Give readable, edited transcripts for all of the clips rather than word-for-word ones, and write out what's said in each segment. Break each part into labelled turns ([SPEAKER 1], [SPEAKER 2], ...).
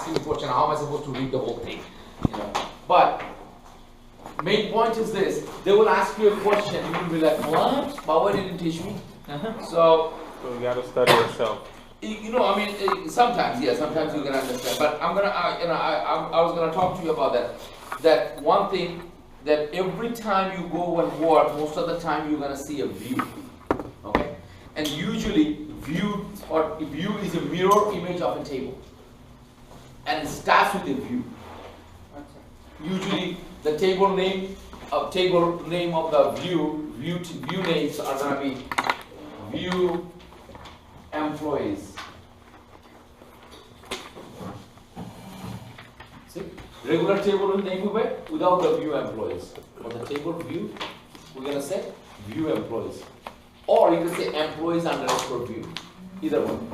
[SPEAKER 1] asking the question, how am I supposed to read the whole thing? You know, but main point is this: they will ask you a question, you will be like, what? Baba didn't teach me. So
[SPEAKER 2] you got to study yourself.
[SPEAKER 1] You know, I mean, sometimes, yeah, sometimes you can understand. But I'm gonna, I was gonna talk to you about that. That one thing that every time you go and work, most of the time you're gonna see a view. Okay, and usually view is a mirror image of a table, and it starts with a view. Usually, the table name of the view names are gonna be view employees. See, regular table name without the view employees. For the table view, we're gonna say view employees, or you can say employees underscore view. Either one.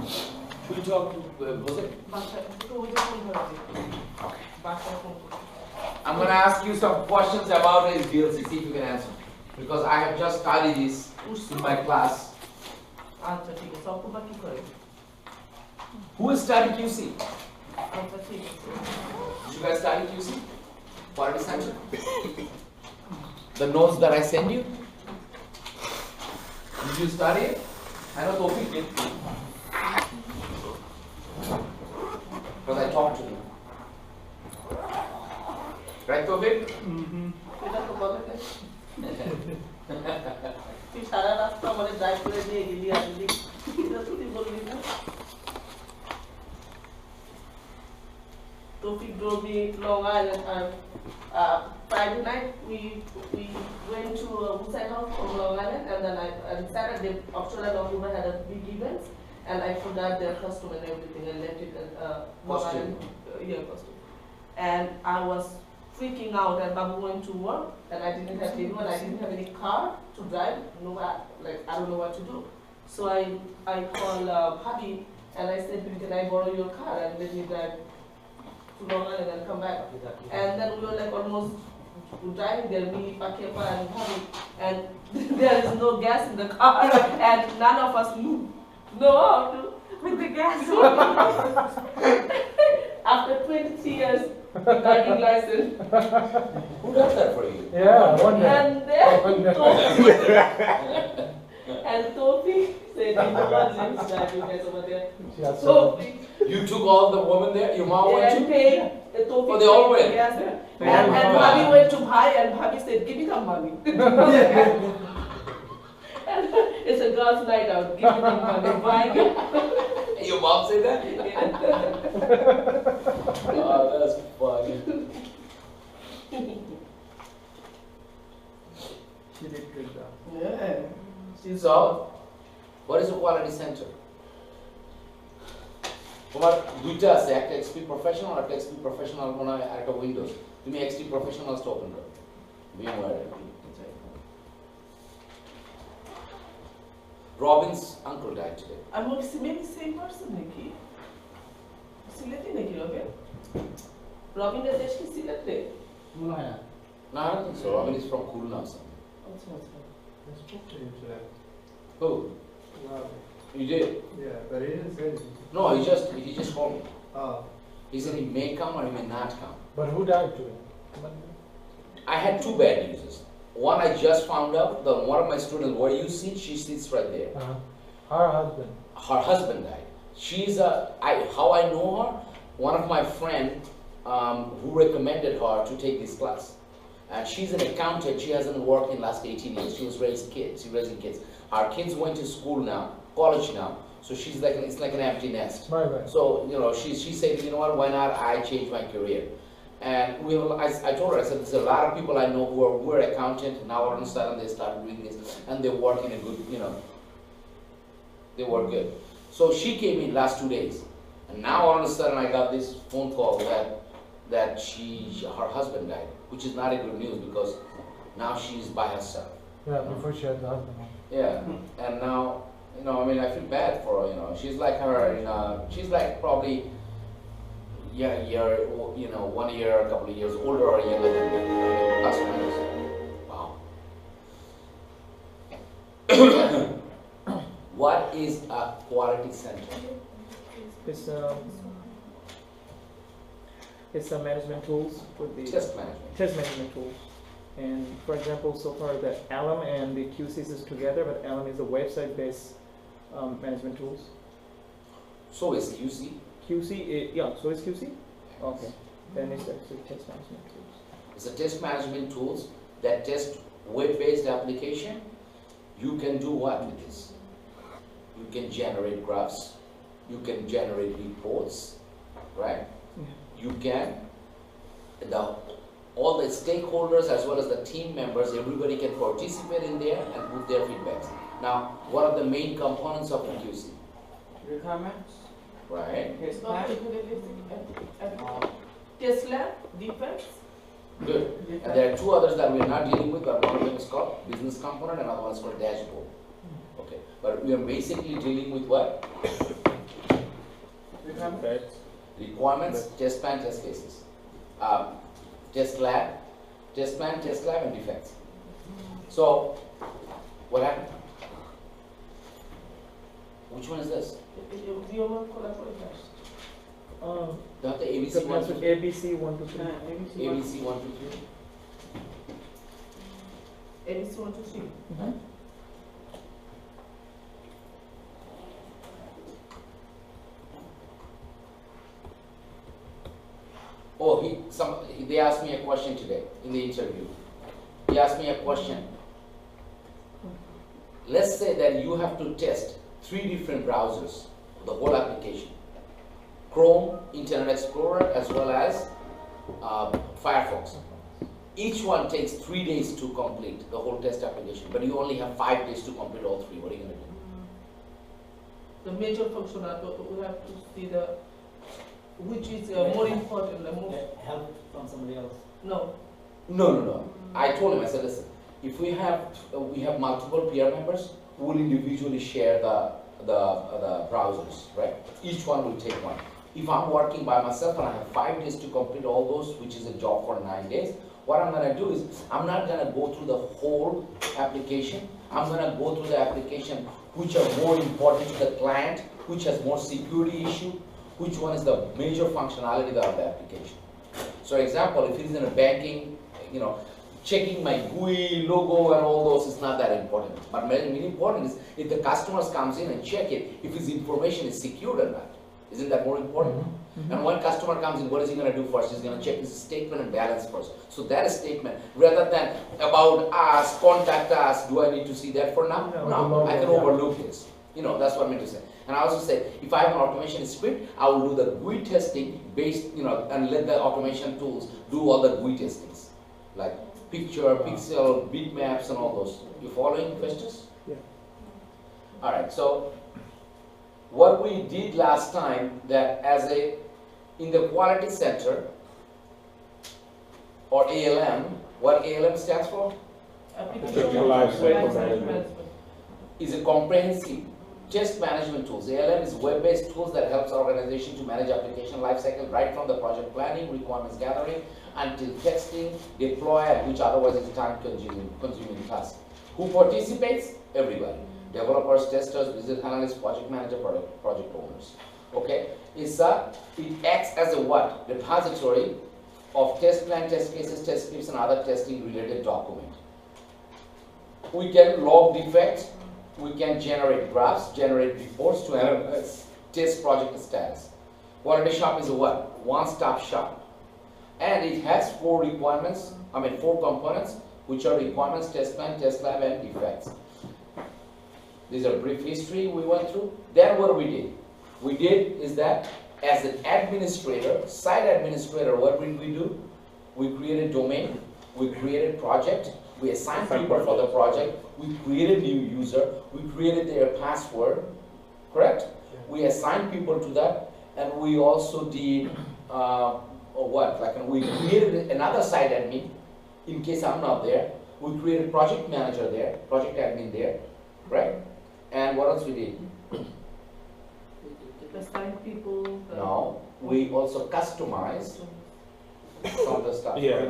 [SPEAKER 1] Should we talk to Jose? Okay. I'm gonna ask you some questions about SDLC. See if you can answer. Because I have just studied this in my class. Who has studied QC? Did you guys study QC? Quality Center? The notes that I send you? Did you study it? I know Tawfiq did. Because I talked to him. Right, Tawfiq? Mm-hmm.
[SPEAKER 3] Tawfiq drove me Long Island. Friday night we went to Hussain House from Long Island, and then on Saturday, October and October had a big event, and I forgot their costume and everything and left it at Long Island. Costume. And I was freaking out, and Babu went to work, and I didn't have anyone. I didn't have any car to drive. No, I don't know what to do. So I called Bhabhi, and I said, can I borrow your car and let me drive to Long Island and come back? And then we were like almost driving there, me, Pakepa, and Bhabhi, and there is no gas in the car, and none of us know how to put the gas on. After 23 years, driving license.
[SPEAKER 1] Who does that for you?
[SPEAKER 4] Yeah, I wonder.
[SPEAKER 3] And then Tawfiq said, you know what, let's drive you guys over there. Tawfiq.
[SPEAKER 1] You took all the women there? Your mom went to?
[SPEAKER 3] Paid.
[SPEAKER 1] Oh, they all went?
[SPEAKER 3] Yes. And Bhabhi went to Bhai, and Bhabhi said, give me some money. It's a girls' night out. Give me some money. Bye.
[SPEAKER 1] Your mom said that? Oh, that's funny.
[SPEAKER 4] She did good job.
[SPEAKER 3] Yeah.
[SPEAKER 1] So, what is a quality center? তোমার দুইটা আছে, একটা XP professional আর একটা XP professional মনে হয় আর একটা Windows. তুমি XP professional টা ওপেন করো। VMware। Robin's uncle died today.
[SPEAKER 3] I'm going to see maybe same person, Nikki. Sileti Nikki, Robin. Robin is actually Sileti.
[SPEAKER 1] No, I don't think so. Robin is from Kurna or something.
[SPEAKER 4] I spoke to him today.
[SPEAKER 1] Who?
[SPEAKER 4] Robin.
[SPEAKER 1] You did?
[SPEAKER 4] Yeah, but he didn't say anything.
[SPEAKER 1] No, he just called me.
[SPEAKER 4] Oh.
[SPEAKER 1] He said he may come or he may not come.
[SPEAKER 4] But who died today?
[SPEAKER 1] I had two bad news. One I just found out, one of my students, where you sit, she sits right there.
[SPEAKER 4] Her husband.
[SPEAKER 1] Her husband died. She's how I know her, one of my friends who recommended her to take this class. And she's an accountant. She hasn't worked in the last 18 years. She was raising kids. Her kids went to school now, college now. So she's like, it's like an empty nest.
[SPEAKER 4] Right.
[SPEAKER 1] So, you know, she said, you know what, why not I change my career? And I told her, I said, there's a lot of people I know who are accountant, now all of a sudden they started doing this, and they work in a good, you know, they work good. So she came in last 2 days, and now all of a sudden I got this phone call that her husband died, which is not a good news because now she's by herself.
[SPEAKER 4] Yeah, before she had the husband.
[SPEAKER 1] Yeah, and now, you know, I mean, I feel bad for her, you know, she's like her, you know, she's like probably, you know, 1 year, a couple of years older or younger than me, plus or minus. Wow. What is a quality center?
[SPEAKER 4] It's
[SPEAKER 5] It's some management tools with the
[SPEAKER 1] Test management.
[SPEAKER 5] test management tools. And for example, so far the Alum and the QCs is together, but Alum is a website-based management tools.
[SPEAKER 1] So is QC.
[SPEAKER 5] Yeah, so is QC? Okay, then it's actually test management tools.
[SPEAKER 1] It's a test management tools that test web-based application. You can do what with this? You can generate graphs. You can generate reports, right?
[SPEAKER 5] Yeah.
[SPEAKER 1] You can, all the stakeholders as well as the team members, everybody can participate in there and put their feedbacks. Now, what are the main components of the QC?
[SPEAKER 6] Requirements,
[SPEAKER 1] Right?
[SPEAKER 6] test plan,
[SPEAKER 3] Test lab, defects,
[SPEAKER 1] Good. And there are two others that we're not dealing with, but one of them is called business component, another one is called dashboard. Okay, but we are basically dealing with what?
[SPEAKER 2] Effects.
[SPEAKER 1] Requirements, test plan, test cases. Test lab, test plan, test lab, and defects. So, what happened? Which one is this?
[SPEAKER 3] idioma collaborators.
[SPEAKER 1] Do you have the ABC
[SPEAKER 5] So
[SPEAKER 1] one,
[SPEAKER 5] that's
[SPEAKER 1] two,
[SPEAKER 5] with ABC 1 to 3.
[SPEAKER 1] ABC 1, 2, 3?
[SPEAKER 3] ABC 1, 2, 3.
[SPEAKER 5] Mhm.
[SPEAKER 1] Oh, they asked me a question today in the interview. He asked me a question. Let's say that you have to test 3 different browsers, the whole application. Chrome, Internet Explorer, as well as Firefox. Each one takes 3 days to complete the whole test application, but you only have 5 days to complete all 3. What are you going to do?
[SPEAKER 3] The major functional, we have to see which is more important, the most,
[SPEAKER 6] help from somebody else.
[SPEAKER 3] no.
[SPEAKER 1] No. I told him, I said, listen, if we have multiple peer members who will individually share the browsers, right? Each one will take one. If I'm working by myself and I have 5 days to complete all those, which is a job for 9 days, what I'm going to do is I'm not going to go through the whole application. I'm going to go through the application which are more important to the client, which has more security issue, which one is the major functionality of the application. So example, if it is in a banking, checking my GUI logo and all those is not that important. But really important is if the customers comes in and check it, if his information is secured or not. Isn't that more important? And when customer comes in, what is he going to do first? He's going to check his statement and balance first. So that is statement, rather than about us, contact us, do I need to see that for now? No, I can overlook this. That's what I meant to say. And I also said, if I have an automation script, I will do the GUI testing based, and let the automation tools do all the GUI testings. Like picture, pixel, bitmaps, and all those. You following, questions?
[SPEAKER 5] Yeah.
[SPEAKER 1] All right, so what we did last time, that in the quality center, or ALM, what ALM stands for?
[SPEAKER 2] Application Lifecycle Management.
[SPEAKER 1] Is a comprehensive test management tools. ALM is web-based tools that helps organization to manage application lifecycle right from the project planning, requirements gathering, until testing, deploy, which otherwise is a time-consuming task. Who participates? Everybody. Developers, testers, business analysts, project manager, project owners. Okay, it acts as a what? Repository of test plan, test cases, test scripts, and other testing related document. We can log defects, we can generate graphs, generate reports to analyze test project status. Quality Shop is a what? One-stop shop. And it has 4 components, which are requirements, test plan, test lab, and defects. These are brief history we went through. Then what we did is that as an administrator, site administrator, what did we do? We created domain, we created project, we assigned people for the project, we created new user, we created their password, correct? We assigned people to that, and we also did we created another site admin in case I'm not there. We created project manager there, project admin there, right? And what else we did?
[SPEAKER 3] Assign people.
[SPEAKER 1] No, we also customized some of the stuff.
[SPEAKER 2] Yeah.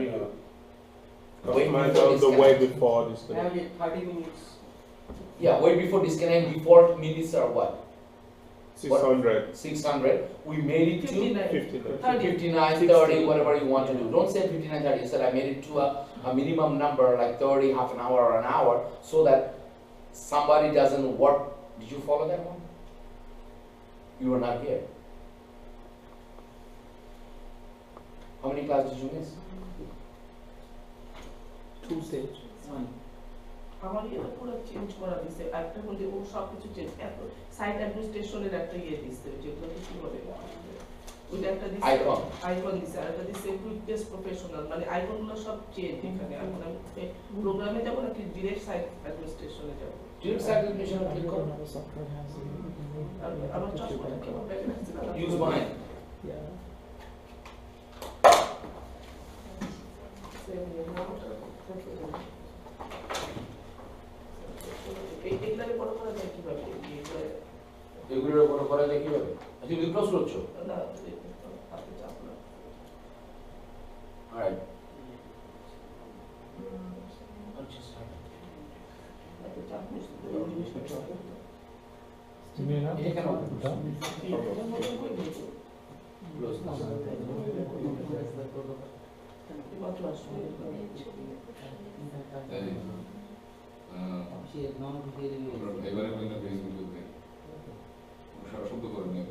[SPEAKER 1] Way
[SPEAKER 2] Customize
[SPEAKER 1] before
[SPEAKER 2] the way
[SPEAKER 1] disconnect.
[SPEAKER 2] before this.
[SPEAKER 6] Have it 30 minutes.
[SPEAKER 1] Yeah, way before disconnect, before minutes are what?
[SPEAKER 2] 600.
[SPEAKER 1] 600. We made it to
[SPEAKER 3] 59.
[SPEAKER 2] 59.
[SPEAKER 1] 59, 30, whatever you want to do. Don't say 59, 30. You said I made it to a minimum number like 30, half an hour or an hour, so that somebody doesn't work. Did you follow that one? You were not here. How many classes did you miss?
[SPEAKER 5] Tuesday.
[SPEAKER 3] আমার ইয়ে পুরো change করা দিছে একটা হলে ও সবকিছু change এত site অ্যাডমিনিস্ট্রেশনের একটা ইয়ে দিছে যেগুলো কি বলে ওইটা একটা দিছে
[SPEAKER 1] Icon.
[SPEAKER 3] আইকন দিছে আর একটা দিছে কুইক টেস্ট প্রফেশনাল মানে আইকনগুলো সব চেঞ্জ এখানে এখন আমি প্রোগ্রামে যাব নাকি ডিরেক্ট সাইট অ্যাডমিনিস্ট্রেশনে যাব
[SPEAKER 1] Direct site admission, click on.
[SPEAKER 3] আর আমার চশমাটা কেমন ব্যাগ লাগছে না
[SPEAKER 1] Use mine.
[SPEAKER 5] Yeah.
[SPEAKER 3] এইগুলো বড় করা যায় কিভাবে
[SPEAKER 1] এগুলোর উপর করা যায় কিভাবে? তুমি ক্লোজ করছো?
[SPEAKER 3] না আপনি চাপ না
[SPEAKER 1] Alright. I'll just start.
[SPEAKER 3] আপনি চাপ নিচ্ছেন
[SPEAKER 1] এটা কেন? Close.
[SPEAKER 7] এবারে বললে ফেসবুকে দেয় সারা শব্দ করে নিয়ে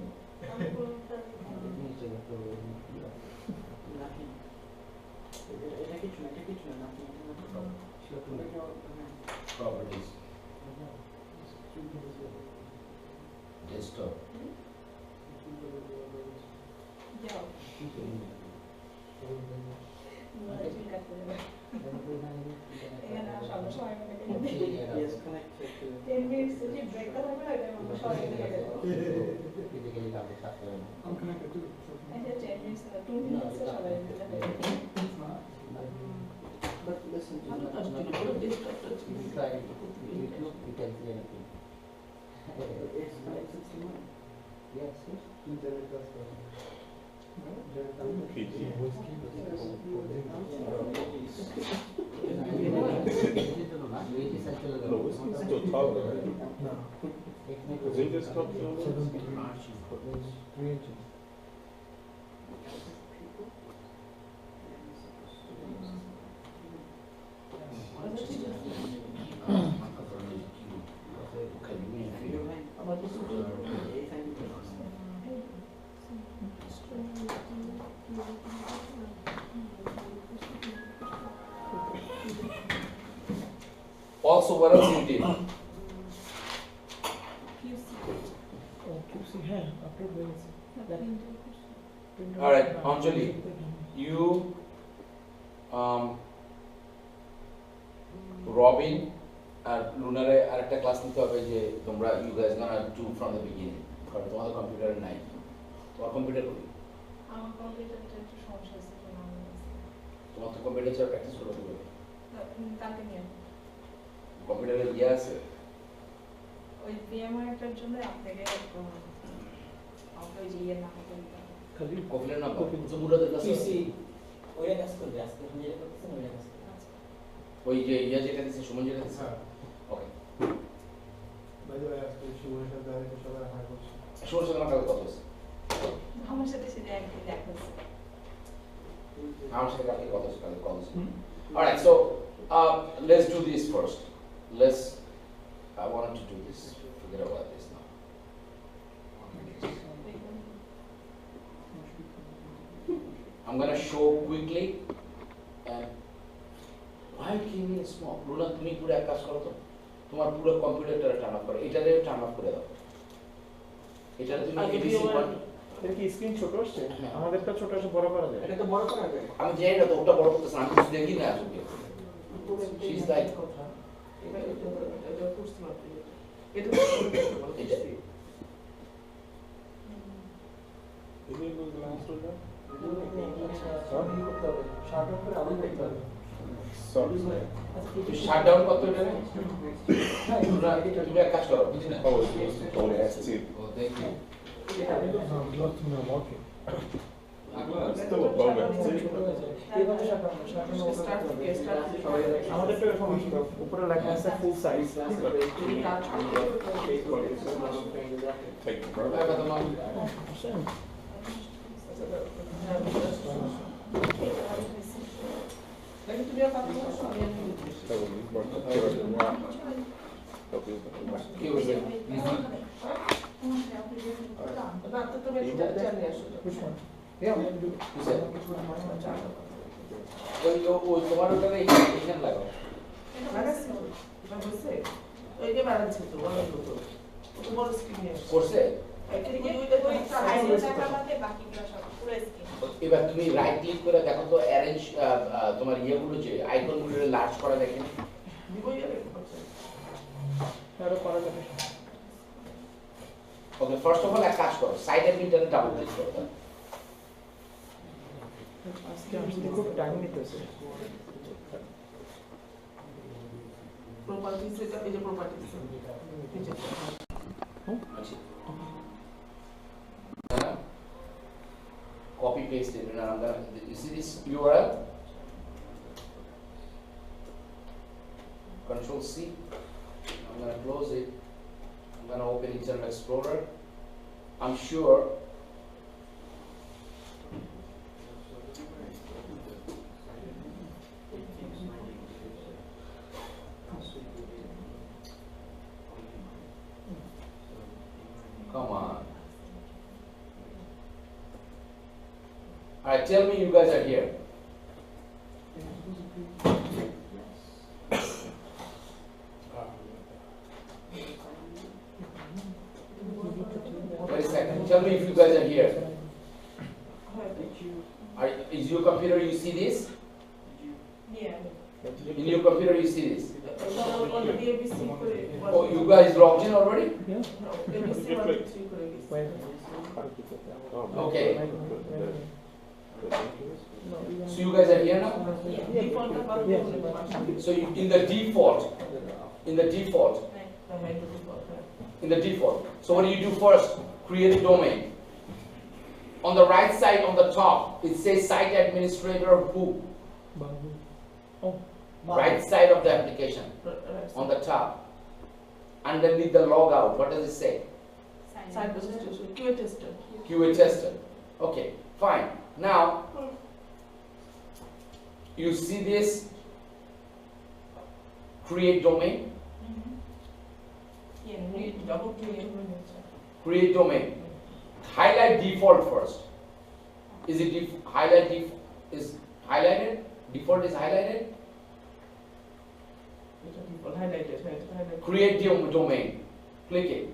[SPEAKER 1] Properties. Desktop.
[SPEAKER 6] Yes, connected to.
[SPEAKER 8] 10 minutes যদি ব্রেক করা হবে এটা আমরা সবাই মিলে গেল
[SPEAKER 6] I'm connected too.
[SPEAKER 8] আচ্ছা 10 minutes না 2 minutes সবাই মিলে গেল
[SPEAKER 6] But listen to
[SPEAKER 3] ভালো কাজ ছিল পুরো ডেস্কটপটা ছিল
[SPEAKER 6] it's connected to mine.
[SPEAKER 4] Internet transfer.
[SPEAKER 2] PT. No, whiskey is still taller, right?
[SPEAKER 4] No.
[SPEAKER 2] Because they just come to
[SPEAKER 4] 3 inches.
[SPEAKER 3] আমার কিছু
[SPEAKER 1] Also, what else you did?
[SPEAKER 5] Oh, QC, yeah, after this.
[SPEAKER 1] All right, Anjali, you, Robin, আর লুনারে আরেকটা class নিতে হবে যে তোমরা you guys gonna do from the beginning. কারণ তোমাদের computer নাই। তোমার কম্পিউটার করি।
[SPEAKER 8] আমার কম্পিউটারটা একটু সমস্যা আছে তো না
[SPEAKER 1] তোমার তো কম্পিউটার ছাড়া প্র্যাকটিস করতে হবে।
[SPEAKER 8] কালকে নিয়ে
[SPEAKER 1] কম্পিউটারে ইয়ে আছে।
[SPEAKER 8] ওই ভিএমআরটার জন্য আপনাকে আমাকে ওই যে ইয়ে না করতে হবে
[SPEAKER 5] খালি
[SPEAKER 1] কপিলের নাম্বার।
[SPEAKER 5] কপিল।
[SPEAKER 1] তো মুরাদের কাছে
[SPEAKER 6] PC ওইটা কাজ করবে আজকে আপনি যেটা করতেছেন ওইটা কাজ করবে
[SPEAKER 1] ওই যে ইয়া যেটা দিছে সুমন যেটা দিছে। ওকে।
[SPEAKER 4] By the way, আজকে শুভের সাথে আরেকটা সবাই হাই করছে।
[SPEAKER 1] সুমন সাথে আমার কাছে কথা হচ্ছে।
[SPEAKER 8] আমার সাথে সেটা একদিন দেখা হচ্ছে
[SPEAKER 1] আমার সাথে কালকে কথা হচ্ছে, কালকে কল হচ্ছে। All right, so let's do this first. I wanted to do this. Forget about this now. I'm gonna show quickly and why give me a small? Luna, তুমি পুরো এক কাজ করো তো। তোমার পুরো কম্পিউটারটা টার্ন অফ করো। এটারে টার্ন অফ করে দাও। এটারে তুমি
[SPEAKER 3] আগে
[SPEAKER 1] ABC
[SPEAKER 3] VMware
[SPEAKER 5] এর কি স্ক্রিন ছোট আসছে?
[SPEAKER 1] হ্যাঁ।
[SPEAKER 5] আমাদেরটা ছোট আসে বড় করা যায়।
[SPEAKER 6] এটা তো বড় করা যায়
[SPEAKER 1] আমি জানি না তো ওটা বড় করতেছ আমি কিছু দেখি না আসলে। She's like
[SPEAKER 3] কথা এটা করছি আপনি এটা
[SPEAKER 2] Enable glass holder?
[SPEAKER 4] সব ইয়ে করতে হবে। শার্ট অফ করে আবার করতে হবে।
[SPEAKER 2] Sorry.
[SPEAKER 1] to shut down করতে হবে না? তুমি এক কাজ করো।
[SPEAKER 2] Oh, it's supposed to only active.
[SPEAKER 1] Oh, thank you.
[SPEAKER 4] No, not to me, I'm working.
[SPEAKER 2] Still above it.
[SPEAKER 5] এইভাবে সাজানো আমাদের তো এরকম আসলো উপরে লেখা আছে ফুল size
[SPEAKER 2] Take the
[SPEAKER 1] Bye, Fatima.
[SPEAKER 3] Lagi tu dia pakai macam ni.
[SPEAKER 1] কি হয়েছে?
[SPEAKER 3] Nak tu tu dia cari ya sudah.
[SPEAKER 5] which one
[SPEAKER 1] কিসে? ওই তোমার ওখানে এখানে লাগাও।
[SPEAKER 3] Mana sih? Bagus sih. Oh ini mana sih tu? Mana tu tu? Tu baru skin ni.
[SPEAKER 1] করছে?
[SPEAKER 3] Kiri kiri itu tu
[SPEAKER 8] সাইজের টাকা বাদে বাকিগুলো সব পুরো স্কিন
[SPEAKER 1] এবার তুমি রাইট ক্লিক করে দেখো তো অ্যারেঞ্জ তোমার ইয়েগুলো যে আইকনগুলো লার্জ করা দেখেন।
[SPEAKER 3] Di bawah ya.
[SPEAKER 5] আরো করা যাবে
[SPEAKER 1] ওকে ফার্স্ট অফ অল এক কাজ করো সাইড অ্যাডমিটারে ডাবল ক্লিক করো।
[SPEAKER 5] আজকে আসতে খুব টাইম নিতেছে
[SPEAKER 3] Properties itu aja properties. Ini.
[SPEAKER 1] Copy paste it, and I'm gonna, you see this URL? Control C. I'm gonna close it. I'm gonna open Internet Explorer. I'm sure come on. Alright, tell me you guys are here. Wait a second. Tell me if you guys are here. Is your computer, you see this?
[SPEAKER 3] Yeah.
[SPEAKER 1] In your computer, you see this?
[SPEAKER 3] On the ABC.
[SPEAKER 1] Oh, you guys logged in already?
[SPEAKER 5] yeah
[SPEAKER 3] ABC 1 2 3
[SPEAKER 5] when
[SPEAKER 1] Okay.
[SPEAKER 5] no even
[SPEAKER 1] So you guys are here now?
[SPEAKER 3] Default apa?
[SPEAKER 5] yeah
[SPEAKER 1] So you, in the default, in the default, so what do you do first? Create a domain. On the right side, on the top, it says site administrator who. Right side of the application, on the top. Underneath the logout, what does it say?
[SPEAKER 3] Side registration. QA tester.
[SPEAKER 1] QA tester. Okay, fine. Now, you see this create domain?
[SPEAKER 3] Double QA.
[SPEAKER 1] Create domain. Highlight default first. Is it is highlighted? Default is highlighted?
[SPEAKER 3] Highlighted.
[SPEAKER 1] Create domain. Click it.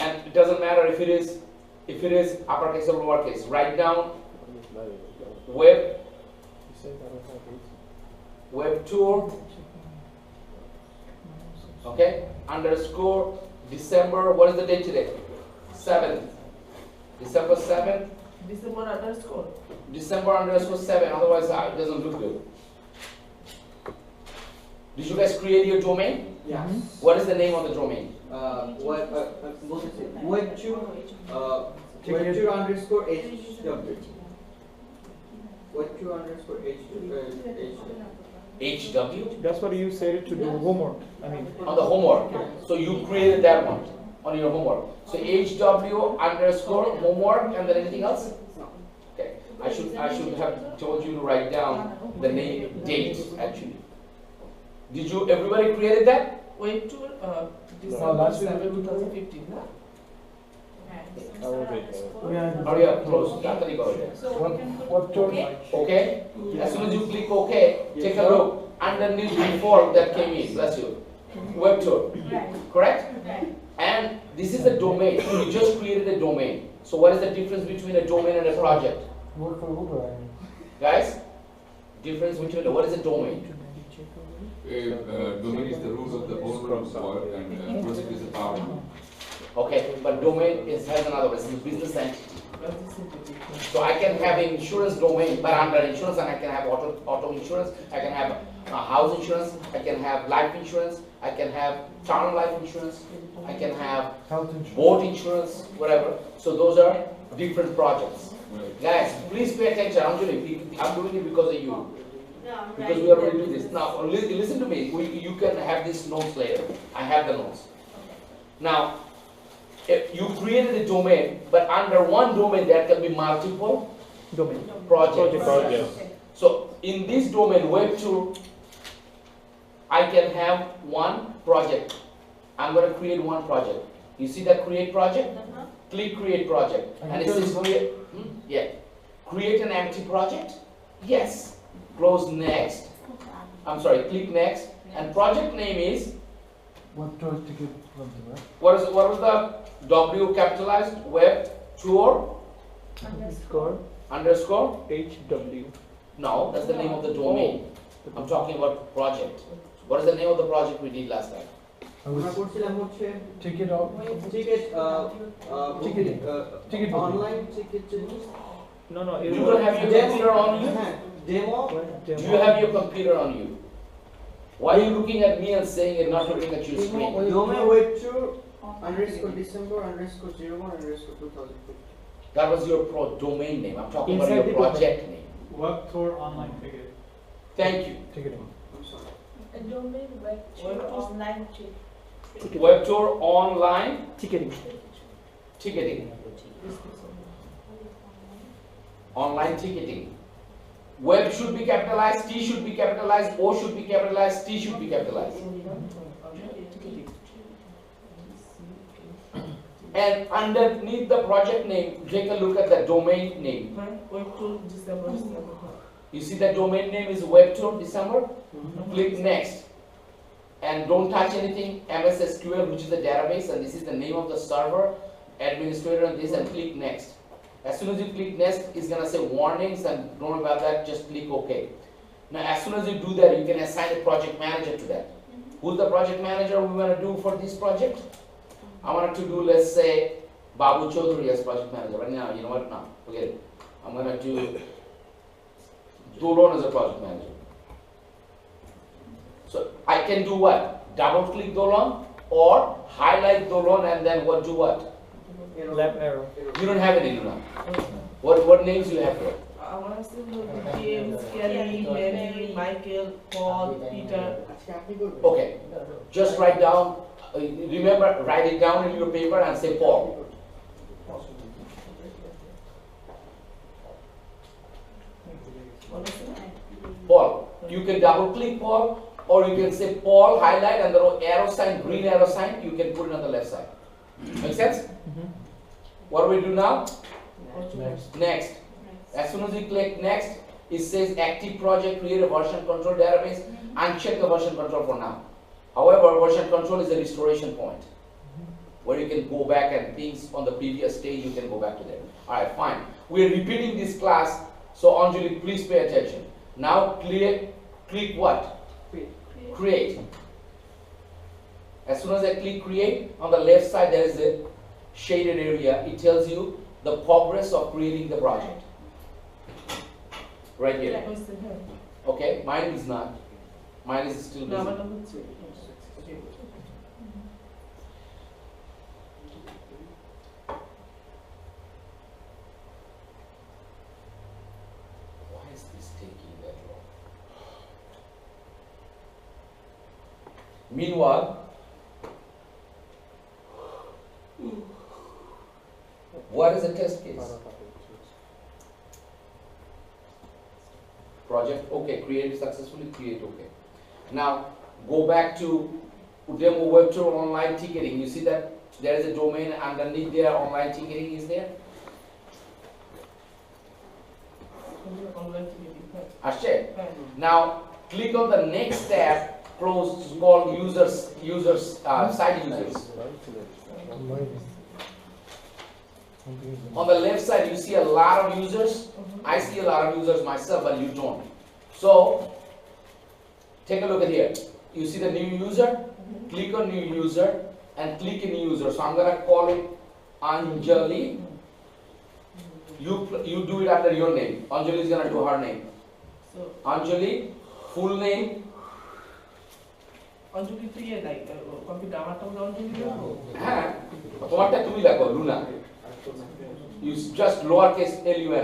[SPEAKER 1] And it doesn't matter if it is uppercase or lowercase. Write down web tour, okay, underscore December, what is the date today? 7th. December 7th,
[SPEAKER 3] December underscore.
[SPEAKER 1] December underscore 7, otherwise it doesn't look good. Did you guys create your domain?
[SPEAKER 6] Yeah.
[SPEAKER 1] What is the name of the domain?
[SPEAKER 6] Web2 underscore HW. Web2 underscore
[SPEAKER 1] HW?
[SPEAKER 5] that's what you said to do homework I mean
[SPEAKER 1] On the homework. So you created that one on your homework. So HW underscore homework and then anything else? Okay. I should have told you to write down the name, date actually. Did you, everybody created that?
[SPEAKER 3] Wait to December 7, 2015. Na?
[SPEAKER 1] Hurry up, close. Taratari karo এটা।
[SPEAKER 8] So we can put okay.
[SPEAKER 1] Okay? As soon as you click OK, take a look underneath default that came in. Bless you. Web tour.
[SPEAKER 8] Right.
[SPEAKER 1] Correct?
[SPEAKER 8] Right.
[SPEAKER 1] And this is a domain. You just created a domain. So what is the difference between a domain and a project? Guys? Difference between what is a domain?
[SPEAKER 7] Domain is the root of the whole work and project is the power.
[SPEAKER 1] Okay, but domain has another one. It's a business entity. So I can have an insurance domain, but under insurance, and I can have auto insurance. I can have house insurance, I can have life insurance, I can have term life insurance, I can have
[SPEAKER 4] Health insurance.
[SPEAKER 1] boat insurance, whatever. So those are different projects. Guys, please pay attention. I'm doing it because of you. Because we already do this. Now, listen to me. You can have these notes later. I have the notes. Now, if you created a domain, but under one domain there can be multiple
[SPEAKER 5] Domain.
[SPEAKER 1] projects.
[SPEAKER 2] Projects.
[SPEAKER 1] So, in this domain, Web2, I can have one project. I'm going to create one project. You see that create project? Click create project. And it says create, yeah. Create an empty project? Yes. Close next. I'm sorry, click next. And project name is,
[SPEAKER 4] What tour ticket something, right?
[SPEAKER 1] what was the W capitalized? Web tour underscore?
[SPEAKER 5] HW.
[SPEAKER 1] No, that's the name of the domain. I'm talking about project. What is the name of the project we did last time?
[SPEAKER 9] আমরা করছিলাম হচ্ছে
[SPEAKER 4] Ticket out.
[SPEAKER 9] Ticket
[SPEAKER 4] Ticketing. Ticket booking.
[SPEAKER 9] Online ticket
[SPEAKER 5] No, no.
[SPEAKER 1] You don't have your computer on you?
[SPEAKER 9] হ্যাঁ demo
[SPEAKER 1] Do you have your computer on you? Why are you looking at me and saying and not looking at your screen?
[SPEAKER 9] ডোমে web tour _December _01 _2015
[SPEAKER 1] That was your domain name. I'm talking about
[SPEAKER 5] Inside
[SPEAKER 1] your
[SPEAKER 5] the domain.
[SPEAKER 1] project name.
[SPEAKER 4] Web tour online ticket.
[SPEAKER 1] Thank you.
[SPEAKER 4] Ticketing.
[SPEAKER 9] I'm sorry.
[SPEAKER 8] Domain web tour online
[SPEAKER 1] Web tour online
[SPEAKER 5] Ticketing.
[SPEAKER 1] ticketing. Online ticketing. Web should be capitalized, T should be capitalized, O should be capitalized, T should be capitalized. And underneath the project name, take a look at the domain name.
[SPEAKER 3] Web tour December.
[SPEAKER 1] You see the domain name is Web Tour December? Click next. And don't touch anything, MS SQL, which is the database, and this is the name of the server, administrator and this, and click next. As soon as you click next, it's gonna say warnings, and don't worry about that, just click OK. Now, as soon as you do that, you can assign a project manager to that. Who's the project manager we wanna do for this project? I want to do, let's say, Babu Chaudhary as project manager. Right now, you know what? No, forget it. I'm gonna do Dolon as a project manager. So I can do what? Double click Dolon or highlight Dolon and then what? Do what?
[SPEAKER 5] Left arrow.
[SPEAKER 1] You don't have any now. What names you have there?
[SPEAKER 3] I want to say James, Kelly, Mary, Michael, Paul, Peter.
[SPEAKER 1] Okay. Just write down. Remember, write it down in your paper and say Paul. Paul. You can double click Paul, or you can say Paul, highlight, and the arrow sign, green arrow sign, you can put it on the left side. Make sense? What do we do now? Next. As soon as you click next, it says active project, create a version control database, uncheck the version control for now. However, version control is a restoration point where you can go back and things on the previous stage, you can go back to there. Alright, fine. We're repeating this class, so Anjali, please pay attention. Now click what? Create. As soon as I click create, on the left side there is a shaded area. It tells you the progress of creating the project. Right here. Okay, mine is not. Mine is still busy. Why is this taking that long? Meanwhile, what is a test case? Project, okay, created successfully, create, okay. Now, go back to demo web tour online ticketing. You see that there is a domain underneath there, online ticketing is there? Ashe. Now, click on the next tab, close, called users, site users. On the left side, you see a lot of users. I see a lot of users myself, but you don't. So, take a look at here. You see the new user? Click on new user and click in user. So, I'm going to call it Anjali. You do it after your name. Anjali is going to do her name. Anjali, full name,
[SPEAKER 3] অঞ্জলি তো ইয়ে নাই computer আমারটাও অঞ্জলি রাখবো
[SPEAKER 1] হ্যাঁ তোমারটা তুমি লেখো Luna you just lowercase luna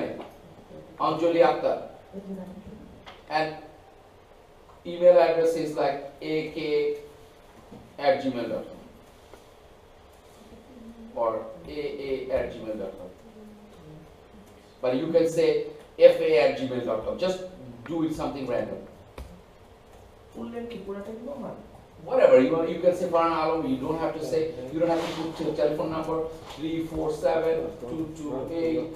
[SPEAKER 1] Anjali Akhtar and email address is like ak@gmail.com or aa@gmail.com but you can say fa@gmail.com just do it something random
[SPEAKER 3] full name কি পুরাটা দিব আমার
[SPEAKER 1] whatever you want, you can say Farhan Alam. You don't have to say, you don't have to put the telephone number 347-228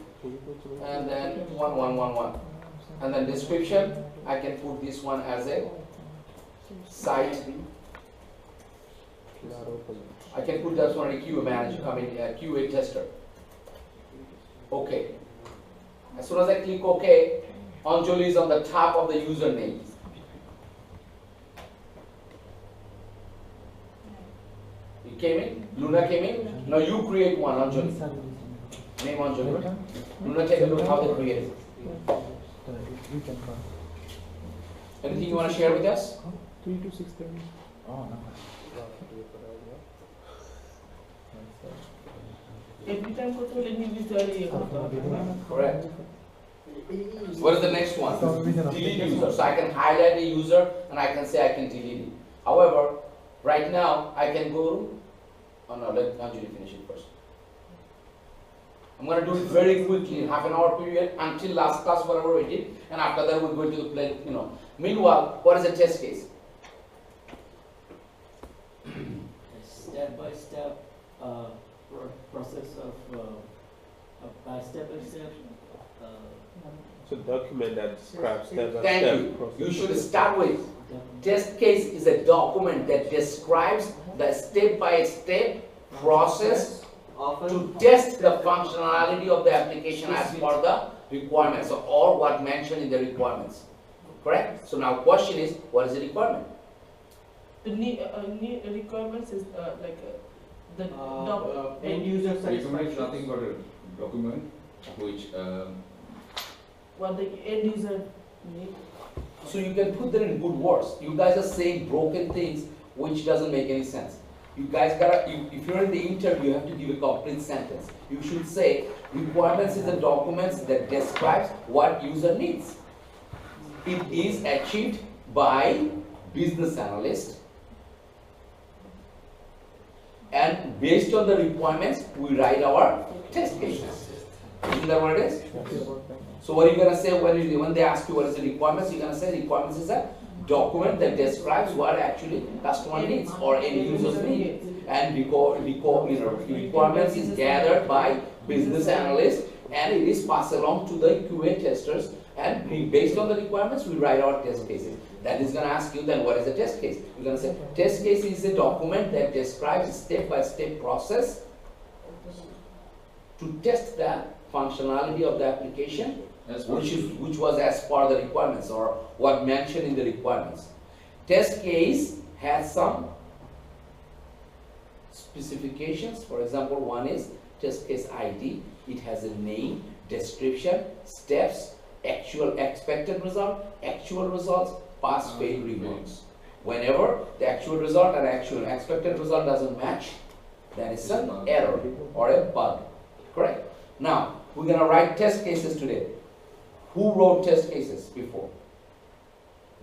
[SPEAKER 1] and then 1111 and then description. I can put this one as a site. I can put that one as a QA manager, I mean QA tester. Okay. As soon as I click OK, Anjali is on the top of the username. Came in, Luna came in. Now you create one, Anjali. Name Anjali. Luna, take a look how they create it. Anything you want to share with us?
[SPEAKER 5] 3 to 6:30.
[SPEAKER 3] Every time করতে হলে individually করতে হবে
[SPEAKER 1] Correct. What is the next one? Delete user. So I can highlight a user and I can say I can delete it. However, right now I can go. Oh no, let Anjali finish it first. I'm going to do it very quickly, in half an hour period, until last class, whatever we did, and after that we're going to play, Meanwhile, what is a test case?
[SPEAKER 6] Step-by-step process of step-by-step.
[SPEAKER 2] So document that describes step by
[SPEAKER 1] Thank
[SPEAKER 2] step
[SPEAKER 1] you.
[SPEAKER 2] process.
[SPEAKER 1] You should start with, test case is a document that describes the step-by-step process to test the functionality of the application as per the requirements or what mentioned in the requirements. Correct? So now question is, what is the requirement?
[SPEAKER 3] The requirements is the
[SPEAKER 9] end user
[SPEAKER 7] Recommend is
[SPEAKER 9] satisfaction.
[SPEAKER 7] nothing but a document which
[SPEAKER 3] what the end user need.
[SPEAKER 1] So you can put that in good words. You guys are saying broken things which doesn't make any sense. You guys gotta, if you're in the interview, you have to give a complete sentence. You should say, requirements is the documents that describes what user needs. It is achieved by business analyst. And based on the requirements, we write our test cases. Isn't that what it is? So what are you gonna say when they ask you what is the requirements? You're gonna say requirements is a document that describes what actually customer needs or end users need. And requirements is gathered by business analysts and it is passed along to the QA testers, and based on the requirements we write our test cases. That is going to ask you then what is a test case? You're going to say test case is a document that describes step-by-step process to test the functionality of the application which was as per the requirements or what mentioned in the requirements. Test case has some specifications. For example, one is test case ID. It has a name, description, steps, actual expected result, actual results, pass, fail, rewards. Whenever the actual result and actual expected result doesn't match, that is an error or a bug. Correct? Now, we're going to write test cases today. Who wrote test cases before?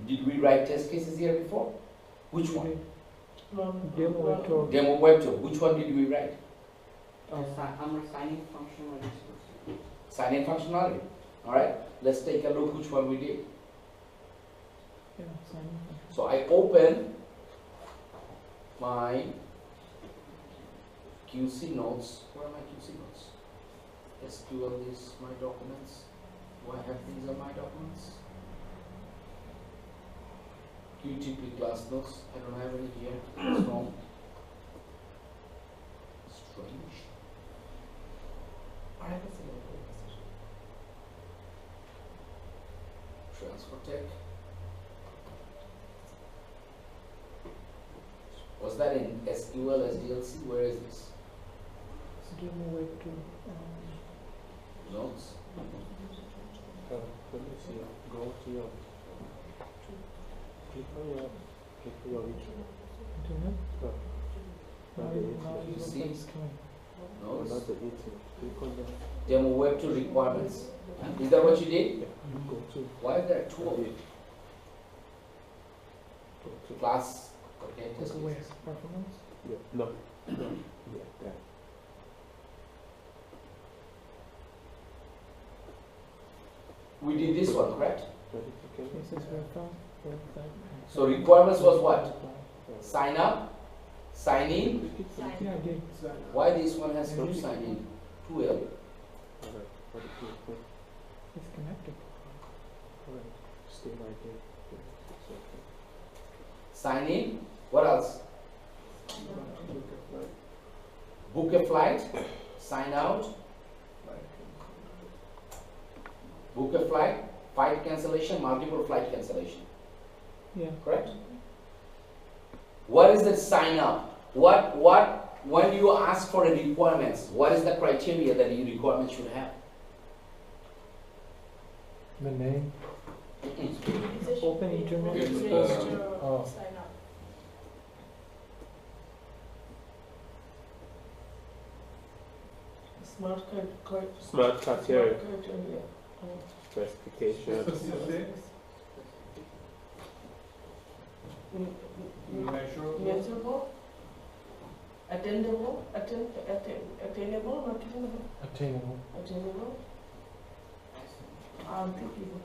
[SPEAKER 1] Did we write test cases here before? Which one?
[SPEAKER 5] Demo web tour.
[SPEAKER 1] Demo web tour. Which one did we write?
[SPEAKER 9] I'm signing functionality.
[SPEAKER 1] Sign-in functionality. All right. Let's take a look which one we did.
[SPEAKER 5] Yeah, sign in.
[SPEAKER 1] So I open my QC notes. Where are my QC notes? SQL is my documents. Do I have these on my documents? QTP class notes. I don't have any here. It's wrong. Strange. All right, let's see. Transfer tech. Was that in SQL, SDLC? Where is this?
[SPEAKER 5] Demo web tour.
[SPEAKER 1] Notes?
[SPEAKER 2] Let me see. Go to your click on your region.
[SPEAKER 5] Internet?
[SPEAKER 2] No.
[SPEAKER 5] Now
[SPEAKER 2] Not the internet.
[SPEAKER 5] you
[SPEAKER 1] See?
[SPEAKER 5] don't think it's coming.
[SPEAKER 1] No,
[SPEAKER 2] Not
[SPEAKER 1] it's
[SPEAKER 2] the internet. Click on that.
[SPEAKER 1] demo web 2 requirements. Is that what you did?
[SPEAKER 2] Yeah. Go to.
[SPEAKER 1] Why is there two of
[SPEAKER 2] Yeah.
[SPEAKER 1] them?
[SPEAKER 2] Go to.
[SPEAKER 1] Class, okay,
[SPEAKER 5] Go
[SPEAKER 1] just
[SPEAKER 5] to where? Performance?
[SPEAKER 2] Yeah. No. No. Yeah. That.
[SPEAKER 1] we did this one, correct?
[SPEAKER 2] Verification.
[SPEAKER 5] This is website.
[SPEAKER 1] So requirements was what? Sign up, sign in.
[SPEAKER 2] Click it.
[SPEAKER 8] Sign
[SPEAKER 5] Yeah, I did.
[SPEAKER 1] Why this one has to sign in? 2L.
[SPEAKER 2] Alright. What is it?
[SPEAKER 5] It's connected.
[SPEAKER 2] Alright. Stay right there. Yeah, it's okay.
[SPEAKER 1] Sign in. What else? Book a flight. Sign out. Book a flight. Flight cancellation, multiple flight cancellation.
[SPEAKER 5] Yeah.
[SPEAKER 1] Correct? What is the sign up? When you ask for a requirements, what is the criteria that your requirement should have?
[SPEAKER 4] The name?
[SPEAKER 5] Open internet.
[SPEAKER 7] It's,
[SPEAKER 4] Oh.
[SPEAKER 8] Sign up.
[SPEAKER 3] Smart card.
[SPEAKER 2] Smart criteria.
[SPEAKER 3] Criteria.
[SPEAKER 2] Specification.
[SPEAKER 3] Measurable, attainable, attainable, not attainable,
[SPEAKER 4] Attainable.
[SPEAKER 3] attainable. Applicable.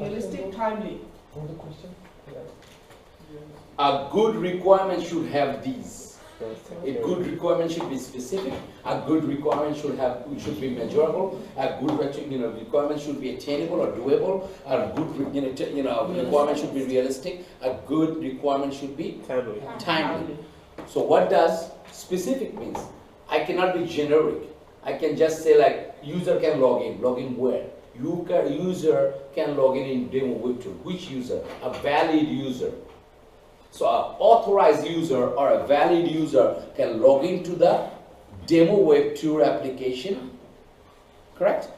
[SPEAKER 3] Realistic, timely.
[SPEAKER 4] What was the question?
[SPEAKER 1] A good requirement should have these. A
[SPEAKER 2] A
[SPEAKER 1] good requirement should be specific. A good requirement should be measurable. A good requirement should be attainable or doable. A good requirement should be realistic. A good requirement should be
[SPEAKER 2] timely.
[SPEAKER 1] timely. So what does specific means? I cannot be generic. I can just say like user can log in. Log in where? User can log in demo web tool. Which user? A valid user. So an authorized user or a valid user can log into the demo web tour application, correct?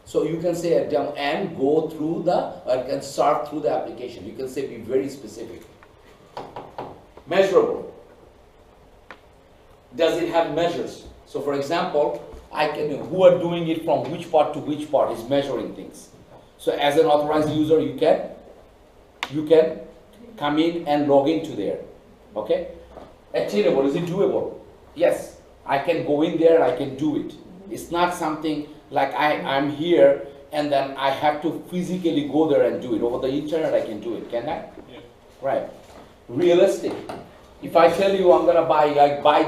[SPEAKER 1] So you can say a demo and go through or can surf through the application. You can say be very specific. Measurable. Does it have measures? So for example, who are doing it from which part to which part is measuring things. So as an authorized user, you can come in and log into there. Okay? Attainable, is it doable? Yes, I can go in there and I can do it. It's not something like I'm here and then I have to physically go there and do it. Over the internet I can do it, can I?
[SPEAKER 2] Yeah.
[SPEAKER 1] Right. Realistic. If I tell you I'm gonna buy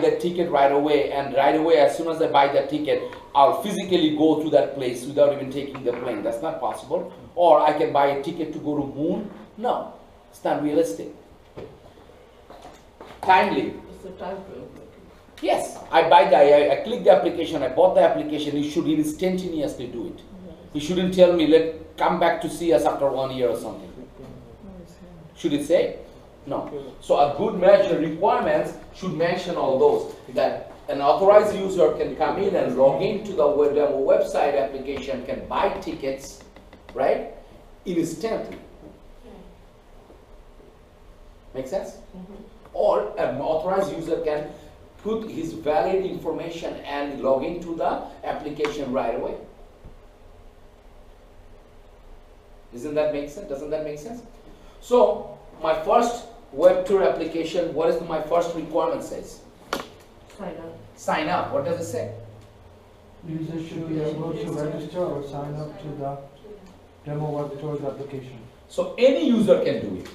[SPEAKER 1] that ticket right away, and right away as soon as I buy that ticket, I'll physically go to that place without even taking the plane. That's not possible. Or I can buy a ticket to go to moon. No, it's not realistic. Timely.
[SPEAKER 3] It's a time frame.
[SPEAKER 1] Yes, I click the application, I bought the application, you should instantaneously do it. You shouldn't tell me, come back to see us after 1 year or something. Should it say? No. So a good measure requirements should mention all those. That an authorized user can come in and log into the demo website application, can buy tickets, right? Instantly. Make sense? Or an authorized user can put his valid information and log into the application right away. Doesn't that make sense? So my first web tour application, what is my first requirement says?
[SPEAKER 3] Sign up.
[SPEAKER 1] Sign up. What does it say?
[SPEAKER 4] Users should be able to register or sign up to the demo web tours application.
[SPEAKER 1] So any user can do it.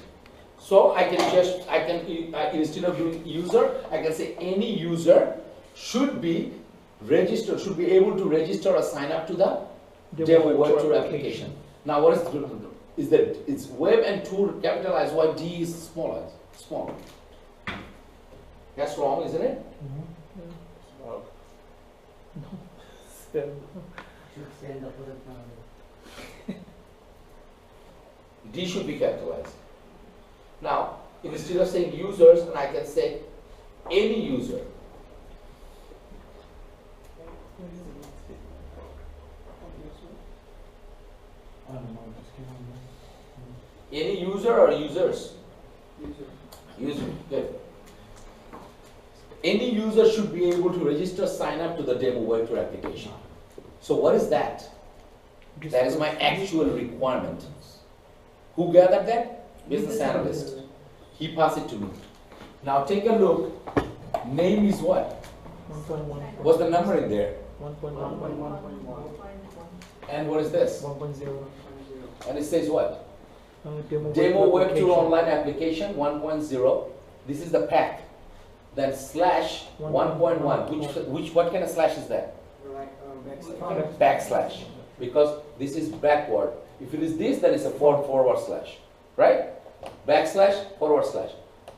[SPEAKER 1] So instead of doing user, I can say any user should be registered, should be able to register or sign up to the demo web tour application. Now what is that? It's web and tour capitalized, while D is smaller. That's wrong, isn't it?
[SPEAKER 2] Wow.
[SPEAKER 1] D should be capitalized. Now, instead of saying users, and I can say any user,
[SPEAKER 4] I don't know, just give them
[SPEAKER 1] any user or users?
[SPEAKER 9] User.
[SPEAKER 1] User, good. Any user should be able to register, sign up to the demo web tour application. So what is that? That is my actual requirement. Who gathered that? Business analyst. He passed it to me. Now take a look. Name is what?
[SPEAKER 5] 1.1.
[SPEAKER 1] What's the number in there?
[SPEAKER 5] 1.1.
[SPEAKER 1] And what is this?
[SPEAKER 5] 1.0.
[SPEAKER 1] And it says what?
[SPEAKER 5] Demo
[SPEAKER 1] Demo web tour
[SPEAKER 5] application.
[SPEAKER 1] online application 1.0. This is the pack. Then slash 1.1. What kind of slash is that?
[SPEAKER 9] Right,
[SPEAKER 1] Backslash. Because this is backward. If it is this, then it's a forward slash. Right? Backslash, forward slash.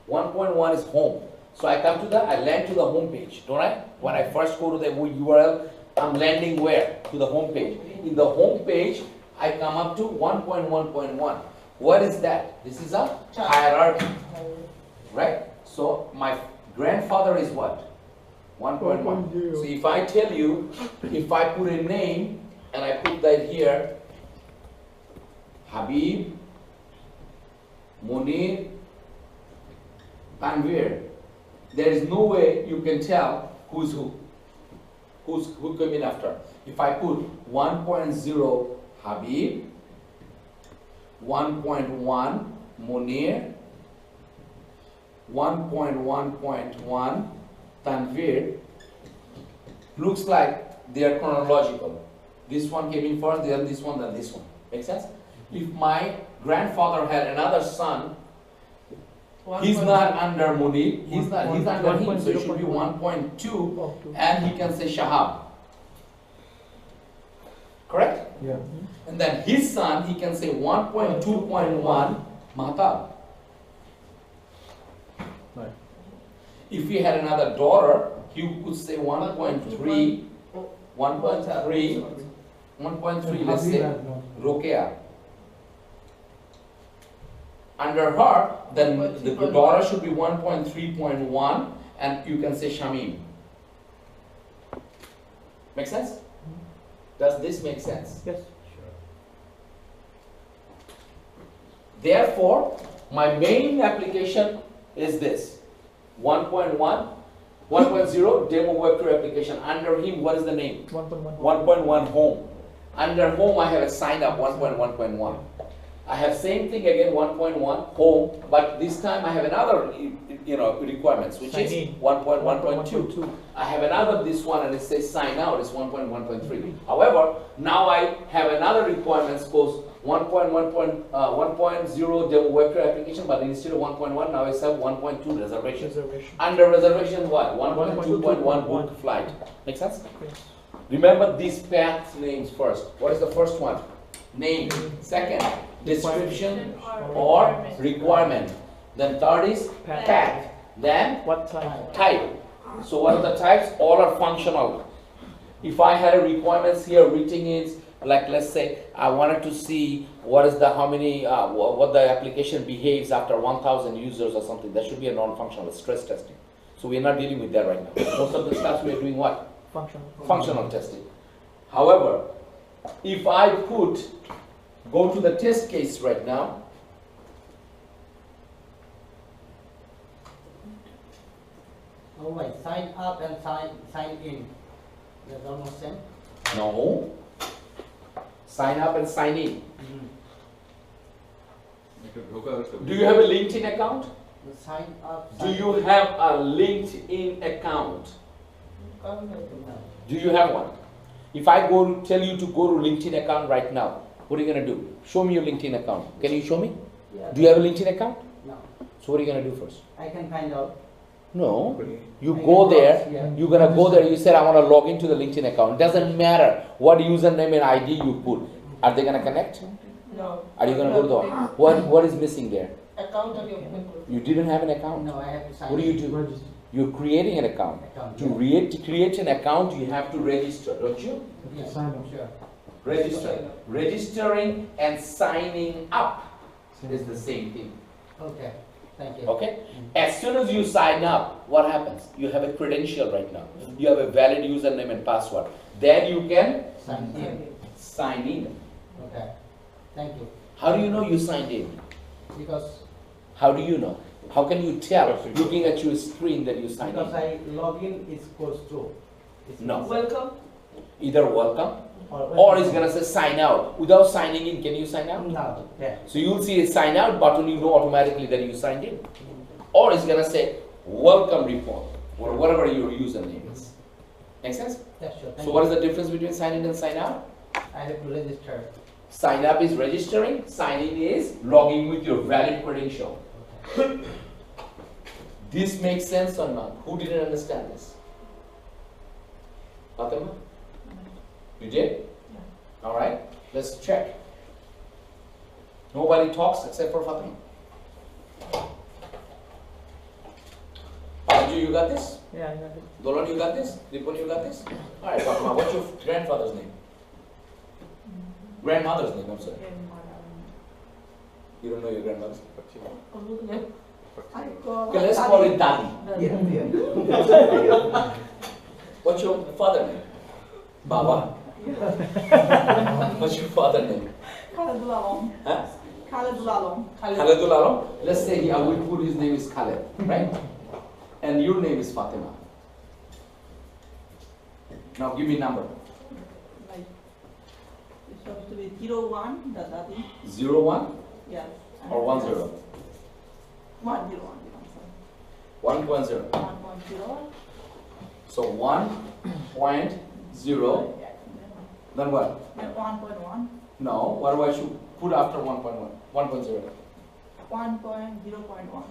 [SPEAKER 1] 1.1 is home. So I come to I land to the home page, don't I? When I first go to the URL, I'm landing where? To the home page. In the home page, I come up to 1.1.1. What is that? This is a hierarchy. Right? So my grandfather is what? 1.1. So if I tell you, if I put a name and I put that here, Habib, Munir, Tanvir, there is no way you can tell who's who. Who came in after. If I put 1.0 Habib, 1.1 Munir, 1.1.1 Tanvir, looks like they are chronological. This one came in first, then this one, then this one. Make sense? If my grandfather had another son, he's not under Munir, he's under him, so it should be 1.2, and he can say Shahab. Correct?
[SPEAKER 4] Yeah.
[SPEAKER 1] And then his son, he can say 1.2.1 Mahtab.
[SPEAKER 5] Right.
[SPEAKER 1] If he had another daughter, he could say 1.3, 1.3, let's say Rokeya. Under her, then the daughter should be 1.3.1, and you can say Shamim. Make sense? Does this make sense?
[SPEAKER 5] Yes.
[SPEAKER 1] Therefore, my main application is this. 1.1, 1.0 demo web tour application. Under him, what is the name?
[SPEAKER 5] 1.1.
[SPEAKER 1] 1.1 home. Under home, I have a sign up 1.1.1. I have same thing again 1.1 home, but this time I have another requirements, which is 1.1.2. I have another this one, and it says sign out is 1.1.3. However, now I have another requirements called 1.0 demo web tour application, but instead of 1.1 now I have 1.2 reservation. Under reservation what? 1.2.1 book flight. Make sense?
[SPEAKER 5] Yes.
[SPEAKER 1] Remember these path names first. What is the first one? Name. Second, description or requirement. Then third is path. Then
[SPEAKER 5] What type?
[SPEAKER 1] type. So what are the types? All are functional. If I had a requirements here written in, like let's say I wanted to see what is how many what the application behaves after 1,000 users or something, that should be a non-functional stress testing. So we are not dealing with that right now. Most of the stuff we are doing what? Functional testing. However, if I go to the test case right now,
[SPEAKER 9] Oh, wait, sign up and sign in. That's almost same.
[SPEAKER 1] no, sign up and sign in. Do you have a LinkedIn account?
[SPEAKER 9] The sign up.
[SPEAKER 1] Do you have a LinkedIn account?
[SPEAKER 9] No.
[SPEAKER 1] Do you have one? If I tell you to go to LinkedIn account right now, what are you going to do? Show me your LinkedIn account. Can you show me?
[SPEAKER 9] Yeah.
[SPEAKER 1] Do you have a LinkedIn account?
[SPEAKER 9] No.
[SPEAKER 1] So what are you going to do first?
[SPEAKER 9] I can find out.
[SPEAKER 1] No. You
[SPEAKER 9] I
[SPEAKER 1] go
[SPEAKER 9] can
[SPEAKER 1] there,
[SPEAKER 9] browse, yeah.
[SPEAKER 1] you're going to go there, you said I want to log into the LinkedIn account. It doesn't matter what username and ID you put. Are they going to connect?
[SPEAKER 3] No.
[SPEAKER 1] Are you going to go to the, what is missing there?
[SPEAKER 3] Account of your people.
[SPEAKER 1] You didn't have an account?
[SPEAKER 9] No, I have to sign.
[SPEAKER 1] What do you do? You're creating an account. To create an account, you have to register, don't you?
[SPEAKER 9] Yes,
[SPEAKER 4] Sign up.
[SPEAKER 9] sure.
[SPEAKER 1] Register. Registering and signing up is the same thing.
[SPEAKER 9] Okay. Thank you.
[SPEAKER 1] Okay? As soon as you sign up, what happens? You have a credential right now. You have a valid username and password. Then you can
[SPEAKER 9] Sign in.
[SPEAKER 1] sign in.
[SPEAKER 9] Okay. Thank you.
[SPEAKER 1] How do you know you signed in?
[SPEAKER 9] Because
[SPEAKER 1] How do you know? How can you tell looking at your screen that you signed
[SPEAKER 9] because
[SPEAKER 1] in?
[SPEAKER 9] I login is goes through. It's
[SPEAKER 1] No.
[SPEAKER 3] Welcome.
[SPEAKER 1] Either welcome or it's gonna say sign out. Without signing in, can you sign out?
[SPEAKER 9] No. Yeah.
[SPEAKER 1] So you'll see a sign out button, you know automatically that you signed in. Or it's gonna say welcome report or whatever your username is. Make sense?
[SPEAKER 9] Yeah, sure. Thank
[SPEAKER 1] So what is the difference between sign in and sign out?
[SPEAKER 9] I have to register.
[SPEAKER 1] Sign up is registering, sign in is logging with your valid credential. This makes sense or not? Who didn't understand this? Fatima? You did? Alright, let's check. Nobody talks except for Fatima. Panju, you got this?
[SPEAKER 5] Yeah, I got it.
[SPEAKER 1] Dolan, you got this? Dipon, you got this? Alright, Fatima, what's your grandfather's name? Grandmother's name, I'm sorry. You don't know your grandmother's name? Okay, let's call it Dadi. What's your father name? Baba. What's your father name?
[SPEAKER 3] Khalidul Alam.
[SPEAKER 1] Huh?
[SPEAKER 3] Khalidul Alam.
[SPEAKER 1] Khalidul Alam. Let's say I will put his name is Khaled, right? And your name is Fatima. Now give me a number.
[SPEAKER 3] Like, it's supposed to be 01, the Dadi.
[SPEAKER 1] 01
[SPEAKER 3] Yes.
[SPEAKER 1] or 10?
[SPEAKER 3] 101.
[SPEAKER 1] 1.0.
[SPEAKER 3] 1.0.
[SPEAKER 1] So 1.0. Then what?
[SPEAKER 3] Then 1.1.
[SPEAKER 1] No. What do I should put after 1.1? 1.0.
[SPEAKER 3] 1.0.1.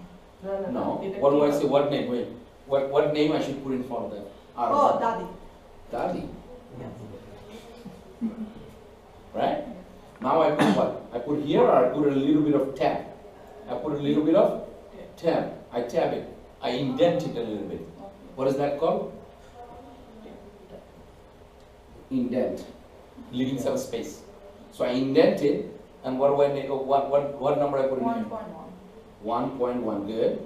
[SPEAKER 1] No. What do I say? What name? Wait. What name I should put in front of that?
[SPEAKER 3] Oh, Dadi.
[SPEAKER 1] Dadi.
[SPEAKER 3] Yes.
[SPEAKER 1] Right? Now I put what? I put here or I put a little bit of tab? I put a little bit of tab. I tab it. I indent it a little bit. What is that called? Indent. Leaving some space. So I indent it, and what do I make? What number I put in here?
[SPEAKER 3] 1.1.
[SPEAKER 1] 1.1. Good.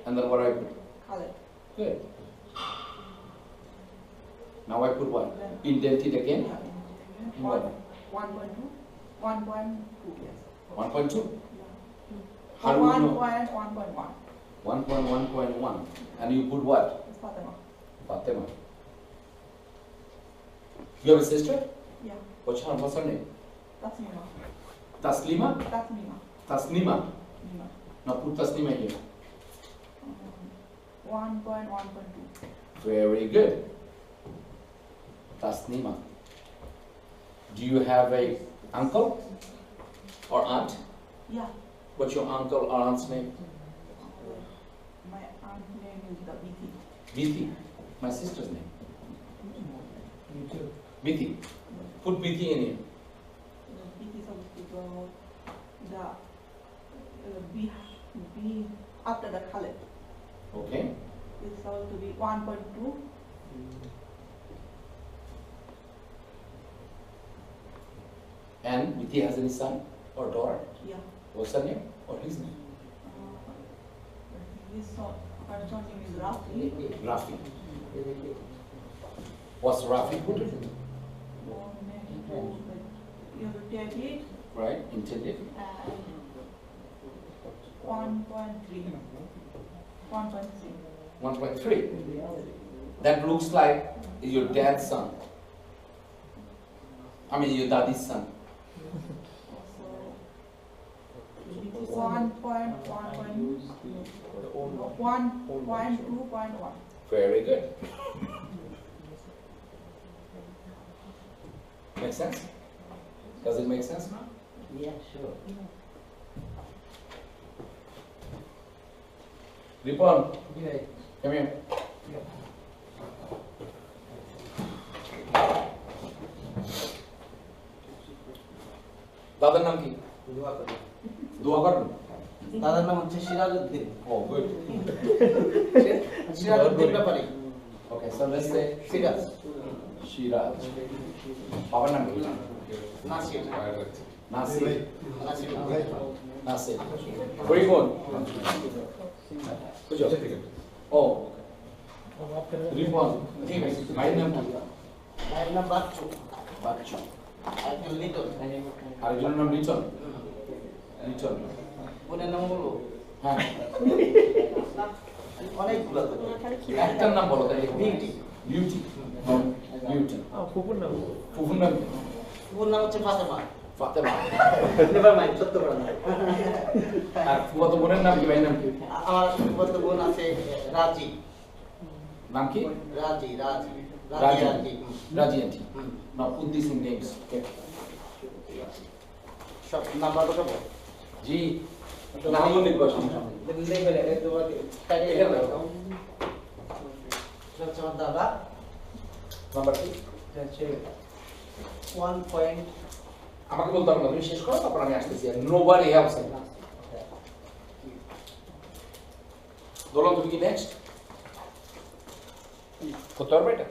[SPEAKER 1] And then what do I put?
[SPEAKER 3] Khalid.
[SPEAKER 1] Good. Now I put what? Indent it again. What?
[SPEAKER 3] 1.2. 1.2. Yes.
[SPEAKER 1] 1.2. How do you know?
[SPEAKER 3] 1.1.
[SPEAKER 1] 1.1.1. And you put what?
[SPEAKER 3] It's Fatima.
[SPEAKER 1] Fatima. You have a sister?
[SPEAKER 3] Yeah.
[SPEAKER 1] What's her name?
[SPEAKER 3] Tasnima.
[SPEAKER 1] Taslima?
[SPEAKER 3] Tasnima.
[SPEAKER 1] Tasnima.
[SPEAKER 3] Nima.
[SPEAKER 1] Now put Taslima here.
[SPEAKER 3] 1.1.2.
[SPEAKER 1] Very good. Tasnima. Do you have a uncle or aunt?
[SPEAKER 3] Yeah.
[SPEAKER 1] What's your uncle or aunt's name?
[SPEAKER 3] My aunt name is the Biti.
[SPEAKER 1] Biti. My sister's name.
[SPEAKER 4] You too.
[SPEAKER 1] Biti. Put Biti in here.
[SPEAKER 3] Biti supposed to go the B after the Khalid.
[SPEAKER 1] Okay.
[SPEAKER 3] It's supposed to be 1.2.
[SPEAKER 1] And Biti has any son or daughter?
[SPEAKER 3] Yeah.
[SPEAKER 1] What's her name or his name?
[SPEAKER 3] His first name is Rafi.
[SPEAKER 1] Rafi. What's Rafi put?
[SPEAKER 3] You have to take it
[SPEAKER 1] Right, intended.
[SPEAKER 3] and 1.3. 1.3.
[SPEAKER 1] 1.3. That looks like your dad's son. I mean your daddy's son.
[SPEAKER 3] So 1.2.1.
[SPEAKER 1] Very good. Make sense? Does it make sense now?
[SPEAKER 9] Yeah, sure.
[SPEAKER 1] Ripon,
[SPEAKER 9] Yeah.
[SPEAKER 1] come here. দাদার নাম কি? দোয়া করুন।
[SPEAKER 9] দাদার নাম হচ্ছে Sirajuddin.
[SPEAKER 1] Oh, good.
[SPEAKER 9] Sirajuddin Bepari.
[SPEAKER 1] Okay, so let's say
[SPEAKER 9] Siraj.
[SPEAKER 1] Shiraj. বাবার নাম কি?
[SPEAKER 9] Nasir.
[SPEAKER 1] Nasir.
[SPEAKER 9] Nasir.
[SPEAKER 1] Nasir. Very good. বুঝছো? ও রিপন,
[SPEAKER 5] Okay.
[SPEAKER 1] ঠিক আছে, মায়ের নাম কি?
[SPEAKER 9] মায়ের নাম বাচ্চু,
[SPEAKER 1] বাচ্চু।
[SPEAKER 9] একজন লিটন,
[SPEAKER 1] আরেকজনের নাম লিটন। লিটন।
[SPEAKER 9] বোনের নাম হলো
[SPEAKER 1] হ্যাঁ,
[SPEAKER 9] অনেকগুলো তো।
[SPEAKER 1] একটার নাম বলো তাহলে।
[SPEAKER 9] বিউটি।
[SPEAKER 1] বিউটি। বিউটি।
[SPEAKER 5] ফুপুর নাম
[SPEAKER 1] ফুফুর নাম কি?
[SPEAKER 9] ওর নাম হচ্ছে ফাতেমা।
[SPEAKER 1] ফাতেমা।
[SPEAKER 9] নেভার মাইন্ড, সত্য বড় না।
[SPEAKER 1] আর ফুফাতো বোনের নাম কি, ভাইয়ের নাম কি?
[SPEAKER 9] আমার বড় বোন আছে রাজি,
[SPEAKER 1] নাম কি?
[SPEAKER 9] রাজি, রাজি,
[SPEAKER 1] রাজি।
[SPEAKER 9] রাজি।
[SPEAKER 1] রাজি aunty.
[SPEAKER 9] Hmm.
[SPEAKER 1] Now put this in names. Okay.
[SPEAKER 9] সব নাম্বার কত বল?
[SPEAKER 1] জি। নাম লিখবো সমস্যা নেই।
[SPEAKER 9] লেভেল এর তোমার কাটে
[SPEAKER 1] এটা নাও।
[SPEAKER 9] হচ্ছে আমার দাদা,
[SPEAKER 1] নাম্বার কি?
[SPEAKER 9] হচ্ছে 1 পয়েন্ট।
[SPEAKER 1] আমাকে বলতে হবে না, তুমি শেষ করো তারপর আমি আসতেছি। Nobody helps me. দোলন তুমি কি নেক্সট? করতে পারবে এটা?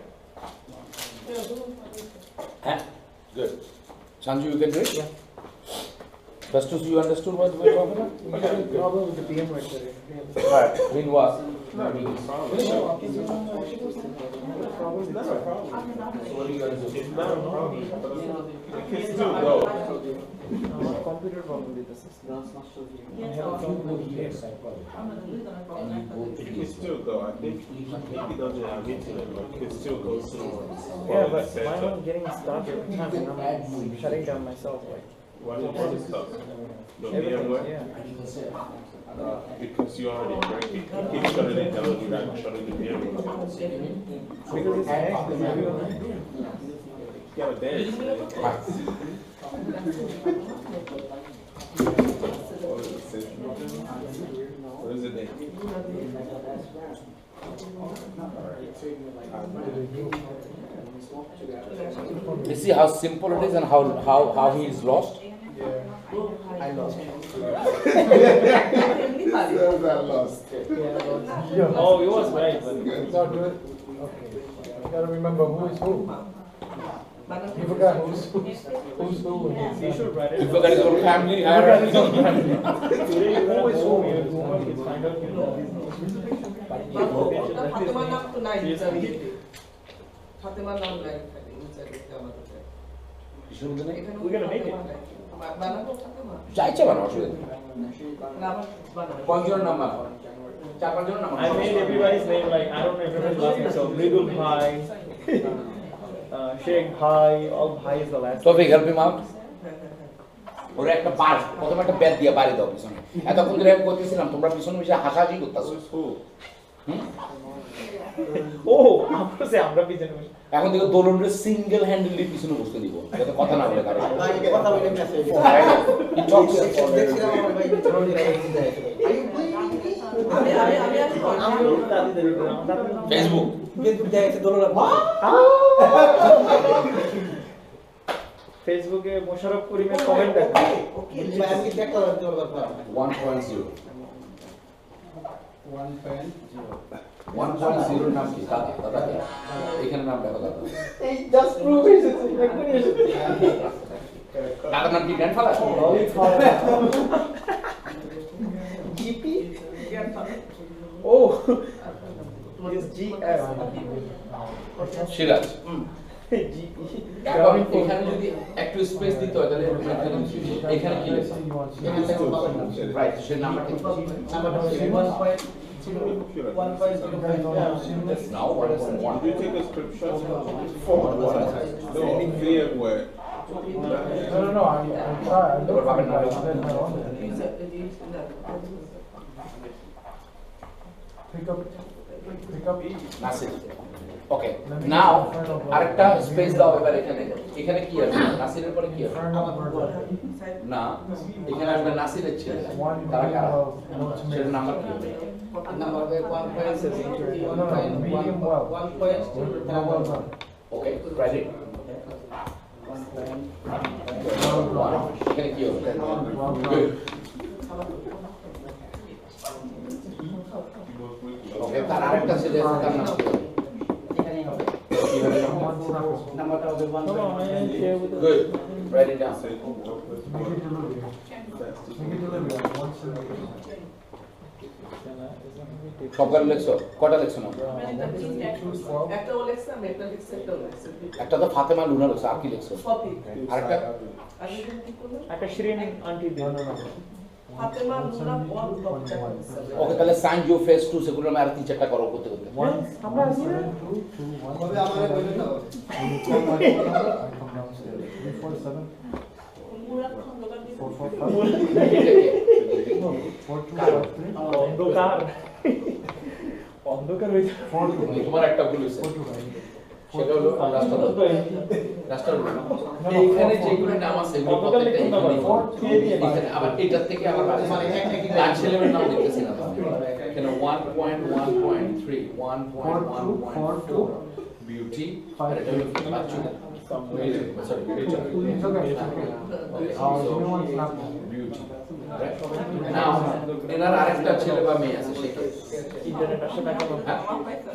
[SPEAKER 1] হ্যাঁ, good. Sanju, you can do it?
[SPEAKER 5] Yeah.
[SPEAKER 1] Festus, you understood what we were talking about?
[SPEAKER 5] problem with the PM right there.
[SPEAKER 1] Right. When was?
[SPEAKER 2] It's not a problem.
[SPEAKER 1] So what do you guys do?
[SPEAKER 2] It's not a problem. You can still go.
[SPEAKER 5] Computer problem with the system. I have a problem with
[SPEAKER 2] You can still go. I think he doesn't have internet, but you can still go through.
[SPEAKER 5] Yeah, but mine was getting stuck every time, and I'm shutting down myself. Like
[SPEAKER 2] Why did you stop? The
[SPEAKER 5] everything.
[SPEAKER 2] VMware?
[SPEAKER 5] Yeah.
[SPEAKER 2] Because you already break it. You keep shutting it down, you're not shutting the VMware.
[SPEAKER 5] Because it's hacked. And everyone.
[SPEAKER 2] You gotta dance, man. What is it name?
[SPEAKER 1] You see how simple it is and how he is lost?
[SPEAKER 4] I lost.
[SPEAKER 5] Yeah. Oh, it was right. But
[SPEAKER 4] No, do it. Okay. You gotta remember who is who. You forgot who's who.
[SPEAKER 5] you should write it.
[SPEAKER 1] You forgot his whole family, hierarchy.
[SPEAKER 5] Today you're gonna go your homework is find out you know these
[SPEAKER 3] ফাতেমার নাম তো নাই ফাতেমার নাম নাই
[SPEAKER 5] We're gonna make it.
[SPEAKER 3] বানাবো ফাতেমা
[SPEAKER 1] যাই ইচ্ছা বানাও, অসুবিধা নেই।
[SPEAKER 3] নাম বানাবো
[SPEAKER 1] কয়জনের নাম বানাও? 4-5 নাম
[SPEAKER 5] I made everybody's name like I don't know everybody's last name. So Ridul Bhai, Sheikh Bhai, all Bhai is the last.
[SPEAKER 1] Tofik, help him out. ওরা একটা বার, প্রথমে একটা ব্যাট দিয়ে বাড়ি দাও পিছনে। এতক্ষণ ধরে আমি করতেছিলাম, তোমরা পিছনে বসে হাসাহাসি করতেছো।
[SPEAKER 2] Who's who?
[SPEAKER 5] Oh, আমরা সে আমরা পিছনে বসে।
[SPEAKER 1] এখন থেকে দোলনের সিঙ্গেল হ্যান্ডেলি পিছনে বসতে দিব, যাতে কথা না বলে কারো।
[SPEAKER 9] ভাই কথা বলে মেসেজ।
[SPEAKER 1] He talks.
[SPEAKER 9] দেখছিলাম আমার ভাই ধরনের আইডি দেয়।
[SPEAKER 3] আমি
[SPEAKER 1] ফেসবুক।
[SPEAKER 9] ফেসবুক দেখে দোলনা।
[SPEAKER 5] ফেসবুকে মোশাররফ করিমের কমেন্ট দেখো।
[SPEAKER 9] ভাই আমি কি একটা দিতে পারবো?
[SPEAKER 1] 1.0
[SPEAKER 9] 1.0
[SPEAKER 1] 1.0 নাম কি? দাদা, দাদা কে? এখানে নাম দেখো দাদা।
[SPEAKER 9] এই জাস্ট প্রুভ এসেছে এখনই এসেছে।
[SPEAKER 1] দাদার নাম কি? Grandfather?
[SPEAKER 9] GP
[SPEAKER 5] Oh, it's GF.
[SPEAKER 1] Siraj.
[SPEAKER 5] GP.
[SPEAKER 1] এখন এখানে যদি একটু স্পেস দিতে হয় তাহলে এখানে কি লেখা? রাইট, সে নাম্বারটা কি?
[SPEAKER 9] নাম্বারটা হচ্ছে 1.0
[SPEAKER 1] That's now 1.1.
[SPEAKER 2] Did you take a screenshot? For what? No, VMware.
[SPEAKER 4] No, I tried. I looked for it, but it's not on there. Pick up.
[SPEAKER 1] Nasir. ওকে, নাও আরেকটা স্পেস দাও এবার এখানে। এখানে কি আছে? নাসিরের পরে কি আছে? না, এখানে আসবে নাসিরের ছেলে। তারা কারা? সেটার নাম্বার কি হবে?
[SPEAKER 9] নাম্বার হবে 1.0
[SPEAKER 1] ওকে, রাইট। এখানে কি হবে? Good. ওকে, তার আরেকটা ছেলে আছে, তার নাম কি হবে?
[SPEAKER 9] এখানেই হবে।
[SPEAKER 1] কি হবে নাম?
[SPEAKER 9] নাম্বারটা হবে
[SPEAKER 5] Come on, man, share with us.
[SPEAKER 1] Good. Write it down.
[SPEAKER 4] Make it delivery. Make it delivery. 1.0.
[SPEAKER 1] সবগুলো লিখছো? কটা লিখছো না?
[SPEAKER 3] একটা ও লেখছে, আমি একটা লিখছি, একটা ও লেখছে।
[SPEAKER 1] একটা তো ফাতেমা লুনা লিখছো, আর কি লিখছো?
[SPEAKER 3] কপি।
[SPEAKER 1] আরেকটা?
[SPEAKER 3] আর এখানে কি করলাম?
[SPEAKER 5] একটা শিরিন আন্টি দিও।
[SPEAKER 3] Fatema Luna one copy.
[SPEAKER 1] Okay, তাহলে সাইন ইউ ফেস টু সেগুলো আমি আর 3-4টা করো করতে করতে।
[SPEAKER 4] 17221.
[SPEAKER 9] কবে আমারে বলে দাও
[SPEAKER 4] When you call my phone number, I come downstairs. 347
[SPEAKER 3] Murad Khandakar দিছে।
[SPEAKER 4] 445 4253
[SPEAKER 5] অন্ধকার অন্ধকার হয়েছে।
[SPEAKER 4] 425
[SPEAKER 1] তোমার একটা ভুল হয়েছে,
[SPEAKER 4] 425.
[SPEAKER 1] সেটা হলো রাস্তার রোড। এইখানে যেগুলো নাম আছে এগুলো প্রত্যেকটা এখানে আবার এটার থেকে আবার তার ছেলেমেয়ের নাম লিখতেছি না কেন 1.1.3 1.1.4 বিউটি আর এটা হলো Bachchu sorry
[SPEAKER 4] It's okay, it's okay. Give me one snap.
[SPEAKER 1] Beauty নাও এনার আরেকটা ছেলে বা মেয়ে আছে সেটা
[SPEAKER 5] ইন্টারনেট আসে না কেন?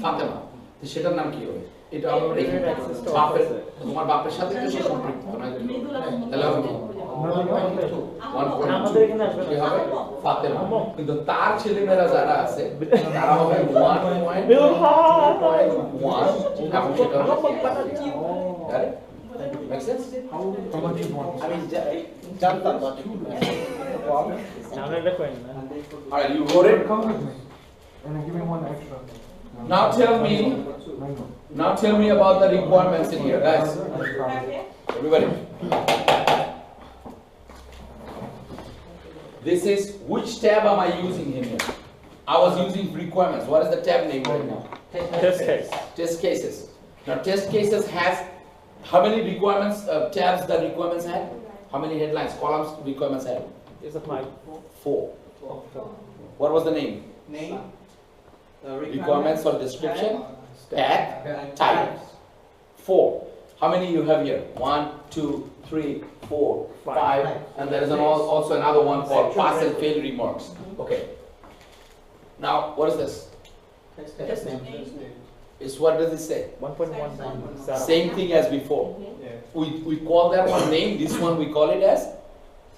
[SPEAKER 1] ফাতেমা, তো সেটার নাম কি হবে? এটা আমার এখানে বাপের, তোমার বাপের সাথে তো সে সম্পৃক্ত না, তাহলে হবে কি?
[SPEAKER 5] আমাদের এখানে আসবে
[SPEAKER 1] কি
[SPEAKER 5] না।
[SPEAKER 1] হবে? ফাতেমা। কিন্তু তার ছেলেমেয়েরা যারা আছে তারা হবে 1.1 এবং সেটা হবে Make sense?
[SPEAKER 4] How much you want?
[SPEAKER 9] আমি জানতাম না
[SPEAKER 5] আমরা এটা করি না।
[SPEAKER 1] Alright, you wrote it?
[SPEAKER 4] Come with me. And give me one extra.
[SPEAKER 1] Now tell me,
[SPEAKER 4] Mango.
[SPEAKER 1] now tell me about the requirements in here, guys. Everybody. This is, which tab am I using in here? I was using requirements. What is the tab name right now?
[SPEAKER 5] Test case.
[SPEAKER 1] Test cases. Now test cases has, how many requirements, tabs the requirements had? How many headlines, columns requirements had?
[SPEAKER 5] Is a 5.
[SPEAKER 1] 4. What was the name?
[SPEAKER 9] name
[SPEAKER 1] Requirements or description, tag, type. 4. How many you have here? 1, 2, 3, 4, 5, and there is also another one called pass and fail remarks. Okay. Now, what is this?
[SPEAKER 3] Test name.
[SPEAKER 1] It's what does it say?
[SPEAKER 5] 1.1.
[SPEAKER 1] Same thing as before. We call that one name, this one we call it as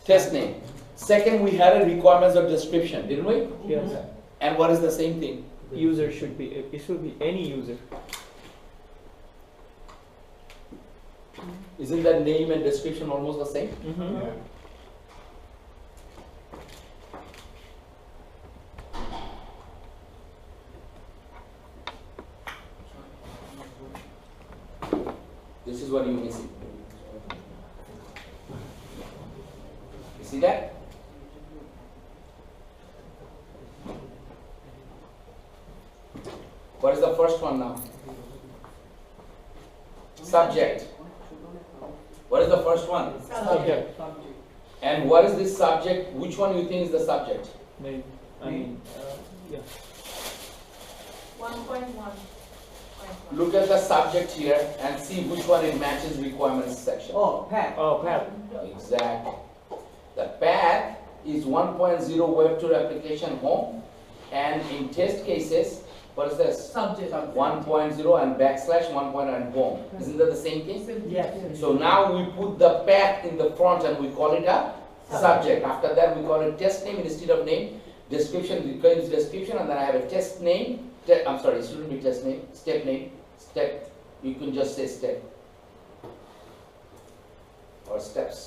[SPEAKER 1] test name. Second, we had a requirements or description, didn't we?
[SPEAKER 5] Yes.
[SPEAKER 1] And what is the same thing?
[SPEAKER 5] User should be, it should be any user.
[SPEAKER 1] Isn't that name and description almost the same? This is what you missing. You see that? What is the first one now? Subject. What is the first one?
[SPEAKER 5] Subject.
[SPEAKER 1] And what is this subject? Which one you think is the subject?
[SPEAKER 5] Maybe. I mean, yeah.
[SPEAKER 8] 1.1.
[SPEAKER 1] Look at the subject here and see which one it matches requirements section.
[SPEAKER 9] oh path
[SPEAKER 5] Oh, path.
[SPEAKER 1] Exactly. The path is 1.0 web tool application home, and in test cases, what is this?
[SPEAKER 3] Subject.
[SPEAKER 1] 1.0 and backslash 1.0 and home. Isn't that the same thing?
[SPEAKER 3] Yes.
[SPEAKER 1] So now we put the path in the front and we call it a subject. After that we call it test name instead of name. Description becomes description, and then I have a test name. I'm sorry, it shouldn't be test name. Step name. Step. You can just say step or steps.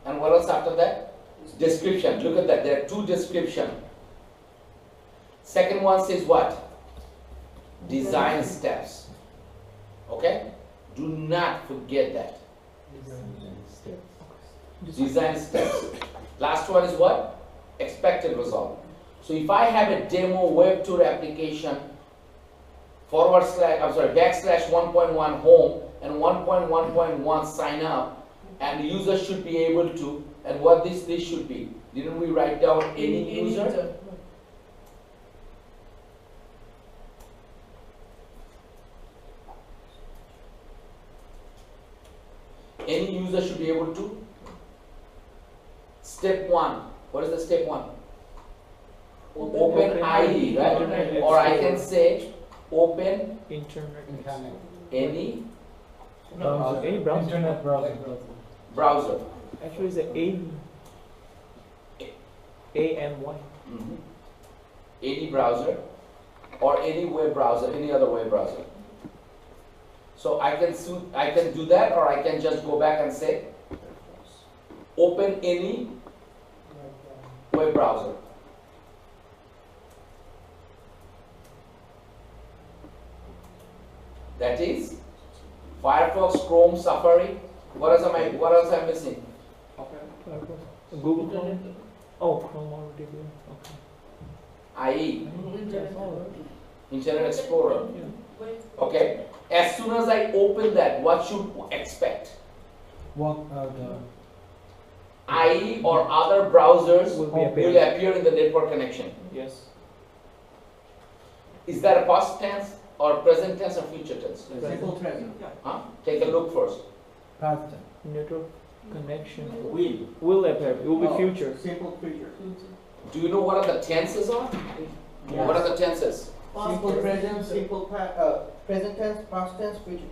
[SPEAKER 1] And what else after that? Description. Look at that. There are two description. Second one says what? Design steps. Okay? Do not forget that. Design steps. Last one is what? Expected result. So if I have a demo web tool application backslash 1.1 home and 1.1.1 sign up, and the user should be able to, and what this should be. Didn't we write down any user? Any user should be able to. Step 1. What is the step 1? Open ID, right? Or I can say open
[SPEAKER 5] Internet.
[SPEAKER 1] any
[SPEAKER 5] Any browser.
[SPEAKER 4] Internet browser.
[SPEAKER 1] browser.
[SPEAKER 5] Actually, it's a AMY.
[SPEAKER 1] Mhm. Any browser or any web browser, any other web browser. So I can do that, or I can just go back and say, open any web browser. That is Firefox, Chrome, Safari. What else am I missing?
[SPEAKER 5] Google Chrome. Oh, Chrome already there. Okay.
[SPEAKER 1] IE, Internet Explorer. Okay. As soon as I open that, what should expect?
[SPEAKER 4] What are the
[SPEAKER 1] IE or other browsers
[SPEAKER 5] Will be
[SPEAKER 1] will
[SPEAKER 5] appearing.
[SPEAKER 1] appear in the network connection.
[SPEAKER 5] Yes.
[SPEAKER 1] Is that a past tense or present tense or future tense?
[SPEAKER 9] Simple present.
[SPEAKER 1] Huh? Take a look first.
[SPEAKER 4] past tense?
[SPEAKER 5] Network connection
[SPEAKER 9] Will.
[SPEAKER 5] appear. It will be
[SPEAKER 9] Oh,
[SPEAKER 5] future.
[SPEAKER 9] Simple future.
[SPEAKER 1] Do you know what are the tenses are?
[SPEAKER 9] Yes.
[SPEAKER 1] What are the tenses?
[SPEAKER 9] Simple present, present tense, past tense, future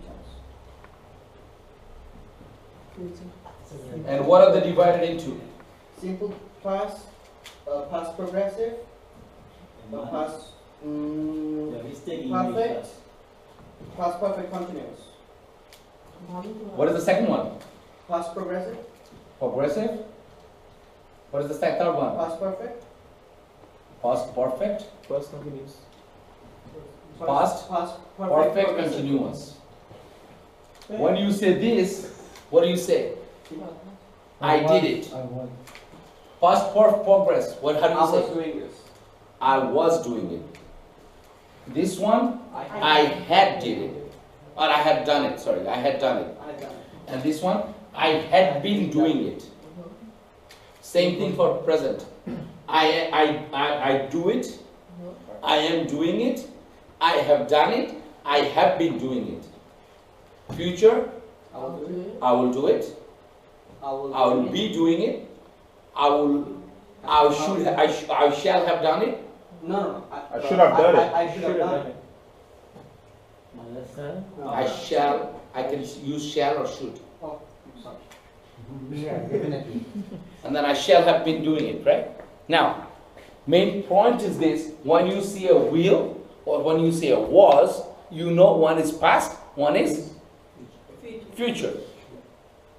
[SPEAKER 9] tense.
[SPEAKER 1] And what are they divided into?
[SPEAKER 9] Simple past, past progressive, past perfect, past perfect continuous.
[SPEAKER 1] What is the second one?
[SPEAKER 9] Past progressive,
[SPEAKER 1] Progressive. What is the third one?
[SPEAKER 9] past perfect,
[SPEAKER 1] Past perfect.
[SPEAKER 5] First continuous.
[SPEAKER 1] Past perfect
[SPEAKER 9] progressive.
[SPEAKER 1] continuous. When you say this, what do you say? I did it.
[SPEAKER 4] I was.
[SPEAKER 1] Past progress. What? How do
[SPEAKER 9] I
[SPEAKER 1] you
[SPEAKER 9] was
[SPEAKER 1] say?
[SPEAKER 9] doing this.
[SPEAKER 1] I was doing it. This one, I had did it, or I had done it. Sorry, I had done it.
[SPEAKER 9] I done it.
[SPEAKER 1] And this one, I had been doing it. Same thing for present. I do it. I am doing it. I have done it. I have been doing it. Future,
[SPEAKER 9] I will do it.
[SPEAKER 1] I will do it. I will be doing it. I shall have done it.
[SPEAKER 9] No.
[SPEAKER 2] I should have done it.
[SPEAKER 9] I should have done it.
[SPEAKER 5] Huh?
[SPEAKER 9] No.
[SPEAKER 1] I can use shall or should.
[SPEAKER 9] Oh, sorry. Yeah, definitely.
[SPEAKER 1] And then I shall have been doing it, right? Now, main point is this: when you see a will or when you say a was, you know one is past, one is future.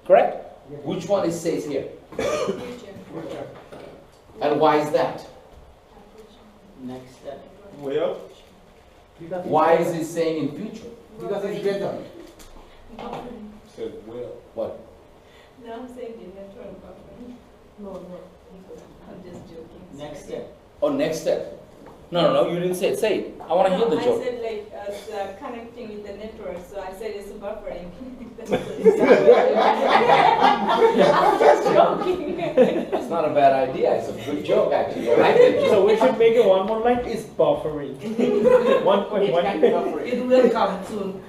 [SPEAKER 1] Correct? Which one it says here?
[SPEAKER 8] Future.
[SPEAKER 1] And why is that?
[SPEAKER 9] Next step.
[SPEAKER 2] Well,
[SPEAKER 9] Because
[SPEAKER 1] Why is it saying in future?
[SPEAKER 9] Because it's better.
[SPEAKER 2] said well.
[SPEAKER 1] What?
[SPEAKER 8] No, I'm saying the network buffering. No, I'm just joking.
[SPEAKER 9] Next step.
[SPEAKER 1] Oh, next step. No, you didn't say it. Say it. I want to hear the
[SPEAKER 8] I
[SPEAKER 1] joke.
[SPEAKER 8] said like connecting with the network, so I said it's buffering. I'm just joking.
[SPEAKER 1] It's not a bad idea. It's a good joke, actually. I like it.
[SPEAKER 5] So we should make it one more line. It's buffering. 1.1.
[SPEAKER 3] It will come soon.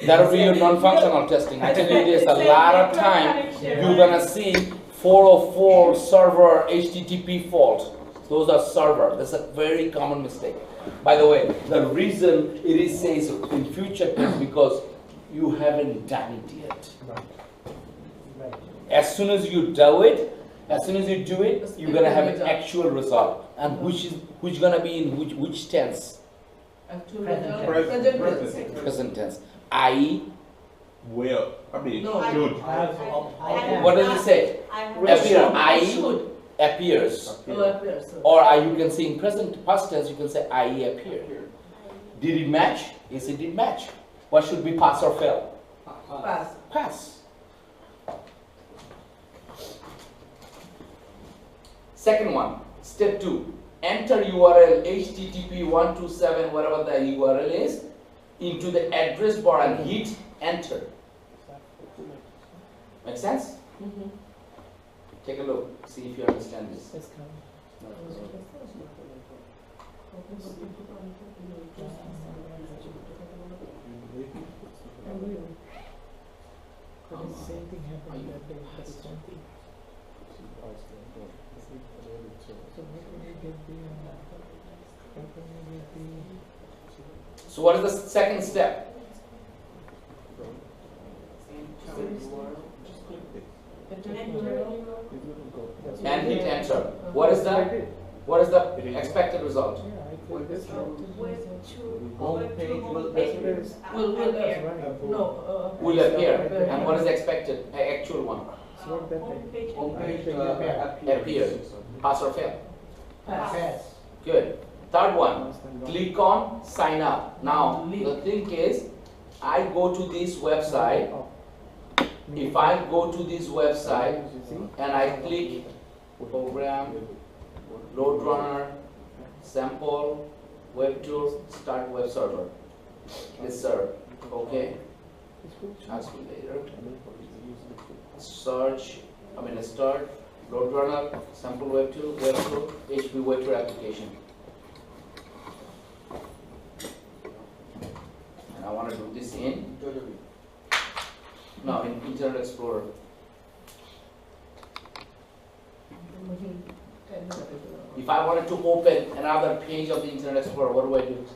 [SPEAKER 1] That'll be your non-functional testing. I tell you this, a lot of time you're gonna see 404 server HTTP fault. Those are server. That's a very common mistake. By the way, the reason it is says in future is because you haven't done it yet.
[SPEAKER 9] Right.
[SPEAKER 1] As soon as you do it, you're gonna have an actual result. And which gonna be in which tense?
[SPEAKER 2] Present.
[SPEAKER 1] Present tense. I.e.,
[SPEAKER 2] Well, I mean,
[SPEAKER 3] No,
[SPEAKER 2] should.
[SPEAKER 1] what does it say? Appear. I.e.
[SPEAKER 3] should.
[SPEAKER 1] appears.
[SPEAKER 3] Oh, appears.
[SPEAKER 1] Or you can say in present past tense, you can say IE appear. Did it match? Yes, it did match. What should be pass or fail?
[SPEAKER 3] Pass.
[SPEAKER 1] Pass. Second one, step 2. Enter URL HTTP 127, whatever the URL is, into the address bar and hit enter. Make sense?
[SPEAKER 3] Mhm.
[SPEAKER 1] Take a look, see if you understand this.
[SPEAKER 5] It's coming. But the same thing happened that day. But it's one thing. So how can you get the? How can you get the?
[SPEAKER 1] So what is the second step? And hit enter. What is that? What is the expected result?
[SPEAKER 5] Yeah, I click this one.
[SPEAKER 1] Will appear. And what is the expected, actual one?
[SPEAKER 5] So what that thing?
[SPEAKER 9] Homepage
[SPEAKER 1] Appear. Pass or fail?
[SPEAKER 9] pass.
[SPEAKER 1] Good. Third one, click on sign up. Now, the thing is, I go to this website. If I go to this website and I click program, load runner, sample, web tool, start web server. Let's serve. Okay. Ask me later. Search, start, load runner, sample web tool, HP web tool application. And I want to do this in, no, in Internet Explorer. If I wanted to open another page of the Internet Explorer, what do I do?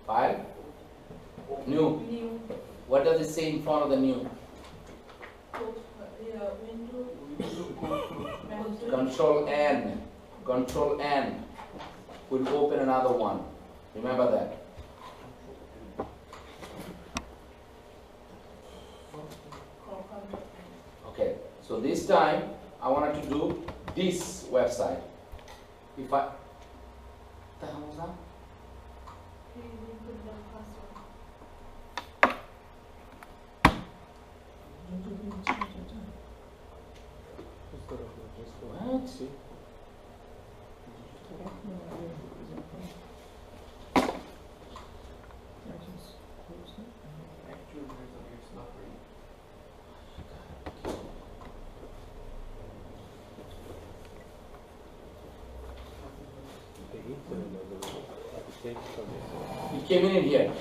[SPEAKER 1] File, new. What does it say in front of the new? Control N. Control N will open another one. Remember that. Okay, so this time I wanted to do this website. If I, the hell was that? What? It came in here.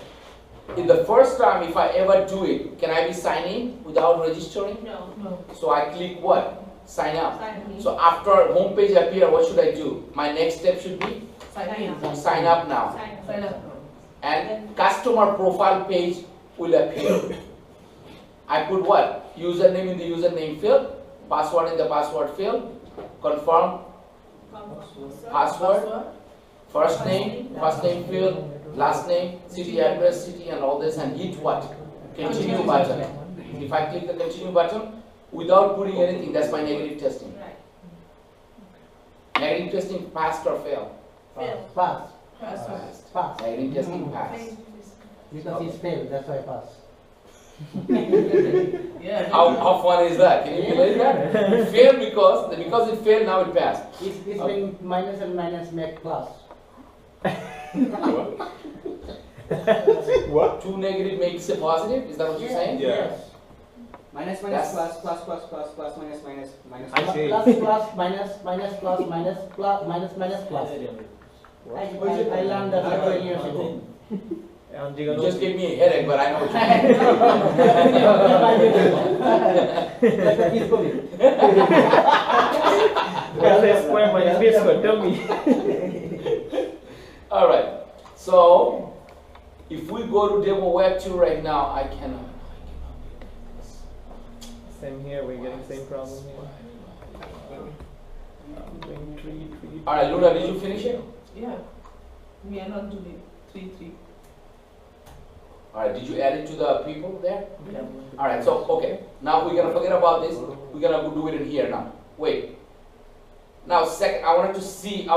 [SPEAKER 1] In the first time, if I ever do it, can I be signing without registering?
[SPEAKER 3] No.
[SPEAKER 1] So I click what? Sign up.
[SPEAKER 3] Sign in.
[SPEAKER 1] So after home page appear, what should I do? My next step should be sign up now.
[SPEAKER 3] Sign up.
[SPEAKER 1] And customer profile page will appear. I put what? Username in the username field, password in the password field, confirm password, first name field, last name, city address, city and all this, and hit what? Continue button. If I click the continue button without putting anything, that's my negative testing.
[SPEAKER 3] Right.
[SPEAKER 1] Negative testing passed or failed?
[SPEAKER 3] Fail.
[SPEAKER 9] Pass.
[SPEAKER 1] Passed. Negative testing passed.
[SPEAKER 9] Because it's failed, that's why pass.
[SPEAKER 3] Yeah.
[SPEAKER 1] How fun is that? Can you believe that? It failed because it failed, now it passed.
[SPEAKER 9] It's when minus and minus make plus.
[SPEAKER 2] What?
[SPEAKER 1] Two negative makes a positive? Is that what you're saying?
[SPEAKER 2] Yeah.
[SPEAKER 6] Minus,
[SPEAKER 1] That's-
[SPEAKER 6] minus, plus, minus, minus.
[SPEAKER 2] I see.
[SPEAKER 9] Plus, minus, plus, minus, plus. I learned that 20 years ago.
[SPEAKER 1] You just gave me a headache, but I know what you mean.
[SPEAKER 9] Like a peaceful it.
[SPEAKER 5] That's square minus b square, tell me.
[SPEAKER 1] All right. So if we go to demo web 2 right now, I cannot.
[SPEAKER 5] Same here, we're getting same problem here. Doing three.
[SPEAKER 1] All right, Luna, did you finish it?
[SPEAKER 3] Yeah. We are not doing 3.
[SPEAKER 1] All right, did you add it to the people there?
[SPEAKER 5] Yeah.
[SPEAKER 1] All right, so, okay. Now we're going to forget about this. We're going to do it in here now. Wait. Now, second, I wanted to see,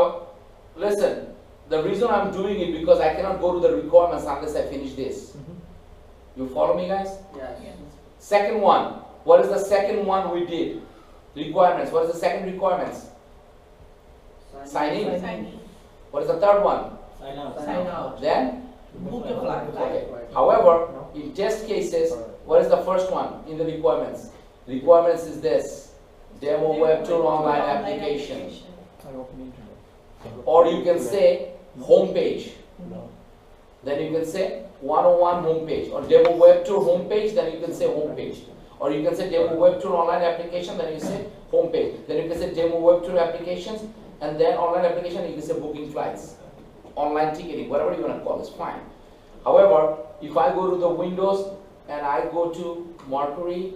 [SPEAKER 1] listen, the reason I'm doing it because I cannot go to the requirements unless I finish this. You follow me, guys?
[SPEAKER 6] Yes.
[SPEAKER 1] Second one. What is the second one we did? Requirements. What is the second requirements? Sign in. What is the third one?
[SPEAKER 6] Sign out.
[SPEAKER 3] Sign out.
[SPEAKER 1] Then?
[SPEAKER 3] Book your flight.
[SPEAKER 1] Okay. However, in test cases, what is the first one in the requirements? Requirements is this. Demo web tool online application.
[SPEAKER 5] I open internet.
[SPEAKER 1] Or you can say home page. Then you can say 101 home page. Or demo web tool home page, then you can say home page. Or you can say demo web tool online application, then you say home page. Then you can say demo web tool applications, and then online application, you can say booking flights. Online ticketing, whatever you want to call it, it's fine. However, if I go to the Windows and I go to Mercury,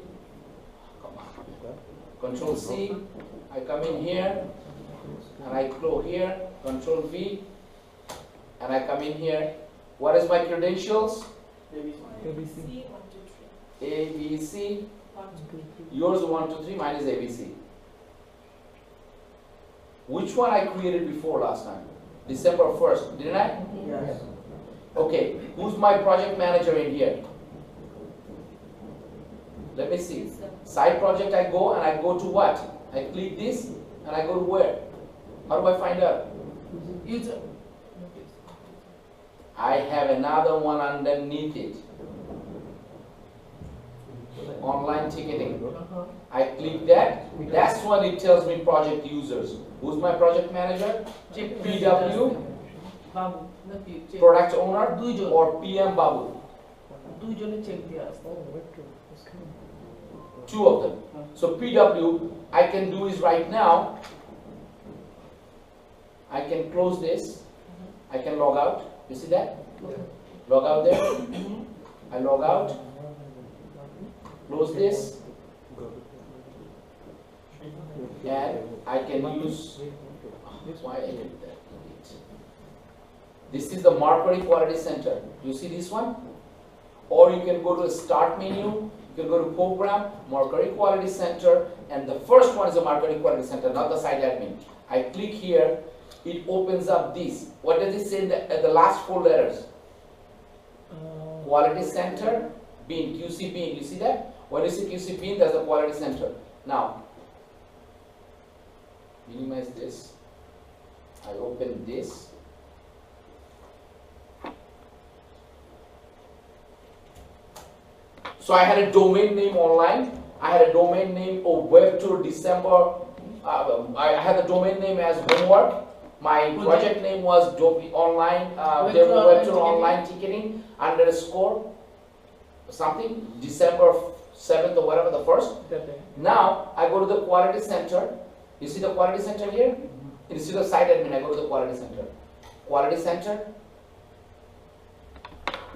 [SPEAKER 1] come on. Control C, I come in here, and I go here, Control V, and I come in here. What is my credentials?
[SPEAKER 5] ABC.
[SPEAKER 1] ABC. Yours 1, 2, 3, mine is ABC. Which one I created before last time? December 1st, didn't I?
[SPEAKER 3] Yes.
[SPEAKER 1] Okay, who's my project manager in here? Let me see. Side project I go and I go to what? I click this and I go to where? How do I find out?
[SPEAKER 3] User.
[SPEAKER 1] I have another one underneath it. Online ticketing. I click that. That's when it tells me project users. Who's my project manager? PW,
[SPEAKER 3] Babu. Not you. Check.
[SPEAKER 1] product owner,
[SPEAKER 3] Duijon.
[SPEAKER 1] or PM Babu.
[SPEAKER 3] Duijon check there.
[SPEAKER 1] Two of them. So PW, I can do is right now, I can close this. I can log out. You see that? Log out there. I log out. Close this. And I can use, why I did that? This is the Mercury Quality Center. You see this one? Or you can go to the Start menu, you can go to Program, Mercury Quality Center, and the first one is the Mercury Quality Center, not the site admin. I click here, it opens up this. What does it say in the last 4 letters? Quality Center, Bean, QC Bean. You see that? When you see QC Bean, that's the Quality Center. Now, minimize this. I open this. So I had a domain name online. I had a domain name of WebTour December. I had a domain name as homework. My project name was online WebTour online ticketing _ something December 7th or whatever, the 1st. Now I go to the quality center. You see the quality center here? Instead of site admin, I go to the quality center. Quality center.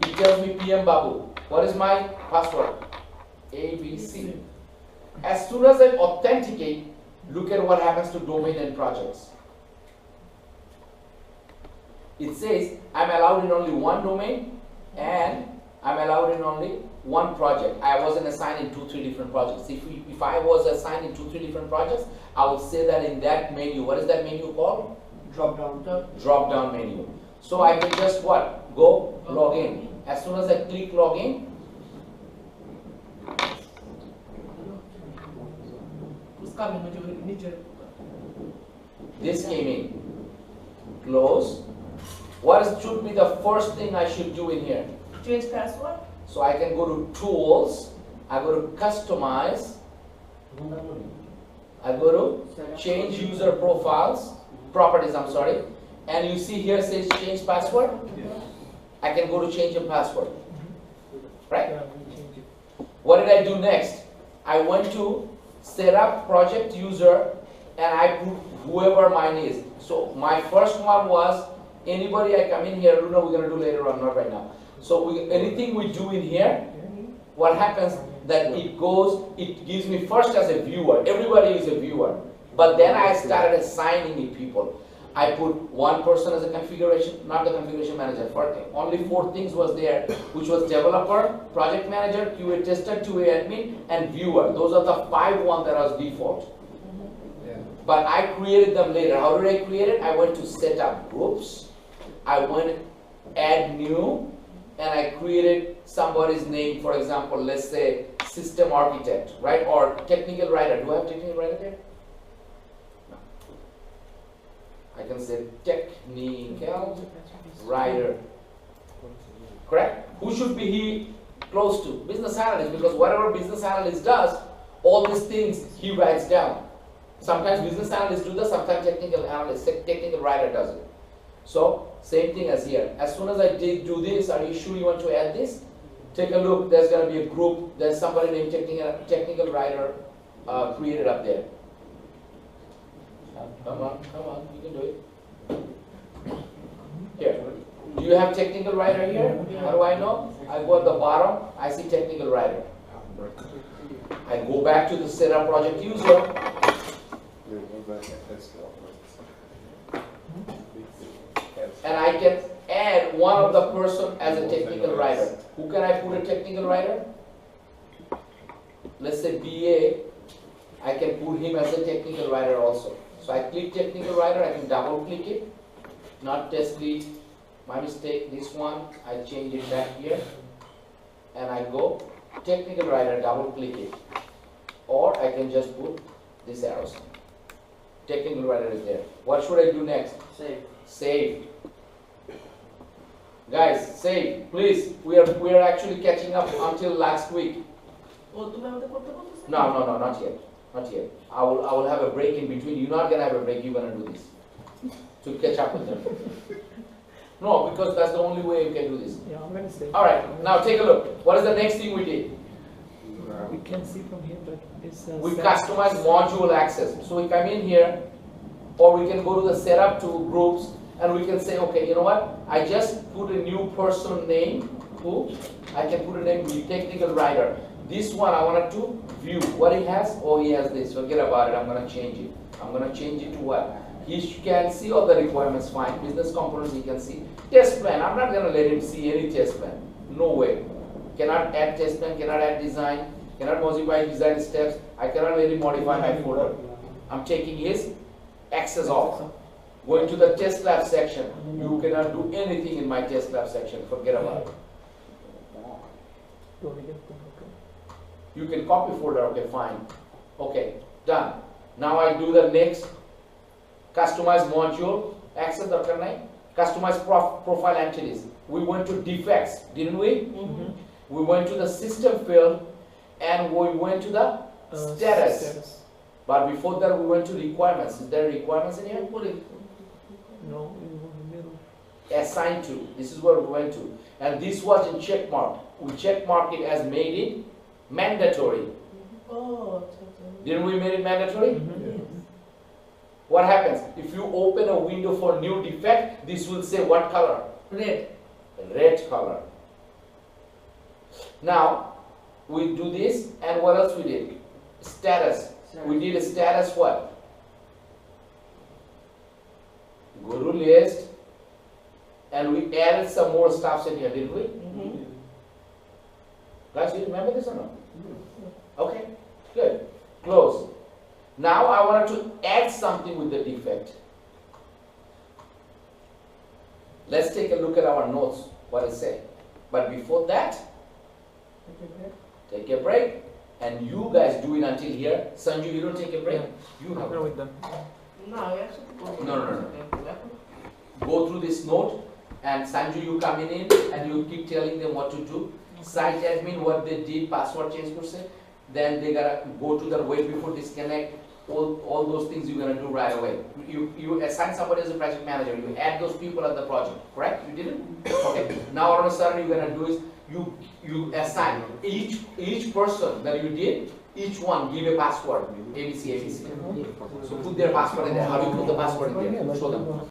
[SPEAKER 1] It tells me PM Babu. What is my password? ABC. As soon as I authenticate, look at what happens to domain and projects. It says I'm allowed in only one domain and I'm allowed in only one project. I wasn't assigned in 2, 3 different projects. If I was assigned in 2, 3 different projects, I would say that in that menu. What is that menu called?
[SPEAKER 9] Drop down.
[SPEAKER 1] Drop down menu. So I can just what? Go log in. As soon as I click login, this came in. Close. What should be the first thing I should do in here?
[SPEAKER 3] Change password.
[SPEAKER 1] So I can go to tools, I go to customize, I go to change user profiles, properties, I'm sorry. And you see here says change password. I can go to change a password, right? What did I do next? I went to set up project user and I put whoever mine is. So my first one was anybody I come in here, Luna, we're going to do later on, not right now. So anything we do in here, what happens that it gives me first as a viewer. Everybody is a viewer. But then I started assigning it people. I put one person as a configuration, not the configuration manager. Only 4 things was there, which was developer, project manager, QA tester, QA admin, and viewer. Those are the 5 ones that was default. But I created them later. How did I create it? I went to set up groups. I went add new, and I created somebody's name. For example, let's say system architect, right? Or technical writer. Do I have technical writer there? No. I can say technical writer. Correct? Who should be he close to? Business analyst, because whatever business analyst does, all these things he writes down. Sometimes business analysts do that, sometimes technical writer does it. So, same thing as here. As soon as I do this, are you sure you want to add this? Take a look, there's going to be a group, there's somebody named technical writer created up there. Come on, you can do it. Here. Do you have technical writer here? How do I know? I go at the bottom, I see technical writer. I go back to the setup project user, and I can add one of the person as a technical writer. Who can I put a technical writer? Let's say BA, I can put him as a technical writer also. So I click technical writer, I can double click it, not test lead, my mistake, this one, I change it back here, and I go technical writer, double click it. Or I can just put this arrow sign. Technical writer is there. What should I do next?
[SPEAKER 3] Save.
[SPEAKER 1] Save. Guys, save, please. We are actually catching up until last week.
[SPEAKER 3] Oh, তুমি আমাদের করতে বলতেছো?
[SPEAKER 1] No, not yet. Not yet. I will have a break in between. You're not gonna have a break, you're gonna do this. To catch up with them. No, because that's the only way you can do this.
[SPEAKER 5] Yeah, I'm gonna say.
[SPEAKER 1] Alright, now take a look. What is the next thing we did?
[SPEAKER 5] We can see from here, but it's
[SPEAKER 1] We customize module access. So we come in here, or we can go to the setup to groups, and we can say, okay, you know what? I just put a new person name. Who? I can put a name, technical writer. This one I wanted to view. What he has? Oh, he has this. Forget about it. I'm going to change it. I'm going to change it to what? He can see all the requirements fine. Business components he can see. Test plan. I'm not going to let him see any test plan. No way. Cannot add test plan. Cannot add design. Cannot modify design steps. I cannot let him modify my folder. I'm taking his access off. Going to the test lab section. You cannot do anything in my test lab section. Forget about it. You can copy folder, okay, fine. Okay, done. Now I do the next. Customize module, access the customize profile entities. We went to defects, didn't we?
[SPEAKER 3] Mm-hmm.
[SPEAKER 1] We went to the system field and we went to the status. But before that we went to requirements. Is there requirements in here?
[SPEAKER 5] No, in the middle.
[SPEAKER 1] Assigned to. This is where we went to. And this was in check mark. We check mark it as made it mandatory.
[SPEAKER 3] Oh,
[SPEAKER 1] Didn't we make it mandatory?
[SPEAKER 5] Mm-hmm.
[SPEAKER 1] What happens? If you open a window for new defect, this will say what color?
[SPEAKER 3] red.
[SPEAKER 1] Red color. Now, we do this, and what else we did? Status. We did a status what? Guru list, and we added some more stuff in here, didn't we?
[SPEAKER 3] Mm-hmm.
[SPEAKER 1] Guys, you remember this or not? Okay, good. Close. Now I wanted to add something with the defect. Let's take a look at our notes, what it say. But before that, take a break. And you guys do it until here. Sanju, you don't take a break. You have
[SPEAKER 5] I'm with them.
[SPEAKER 3] No, we actually go.
[SPEAKER 1] No. Go through this note, and Sanju, you coming in and you keep telling them what to do. Site admin, what they did, password change person. Then they gotta go to the wait before disconnect. All those things you're gonna do right away. You assign somebody as a project manager. You add those people at the project, correct? You didn't? Okay. Now all of a sudden you're gonna do is you assign each person that you did. Each one give a password. ABC. So put their password in there. How do you put the password in there? Show them.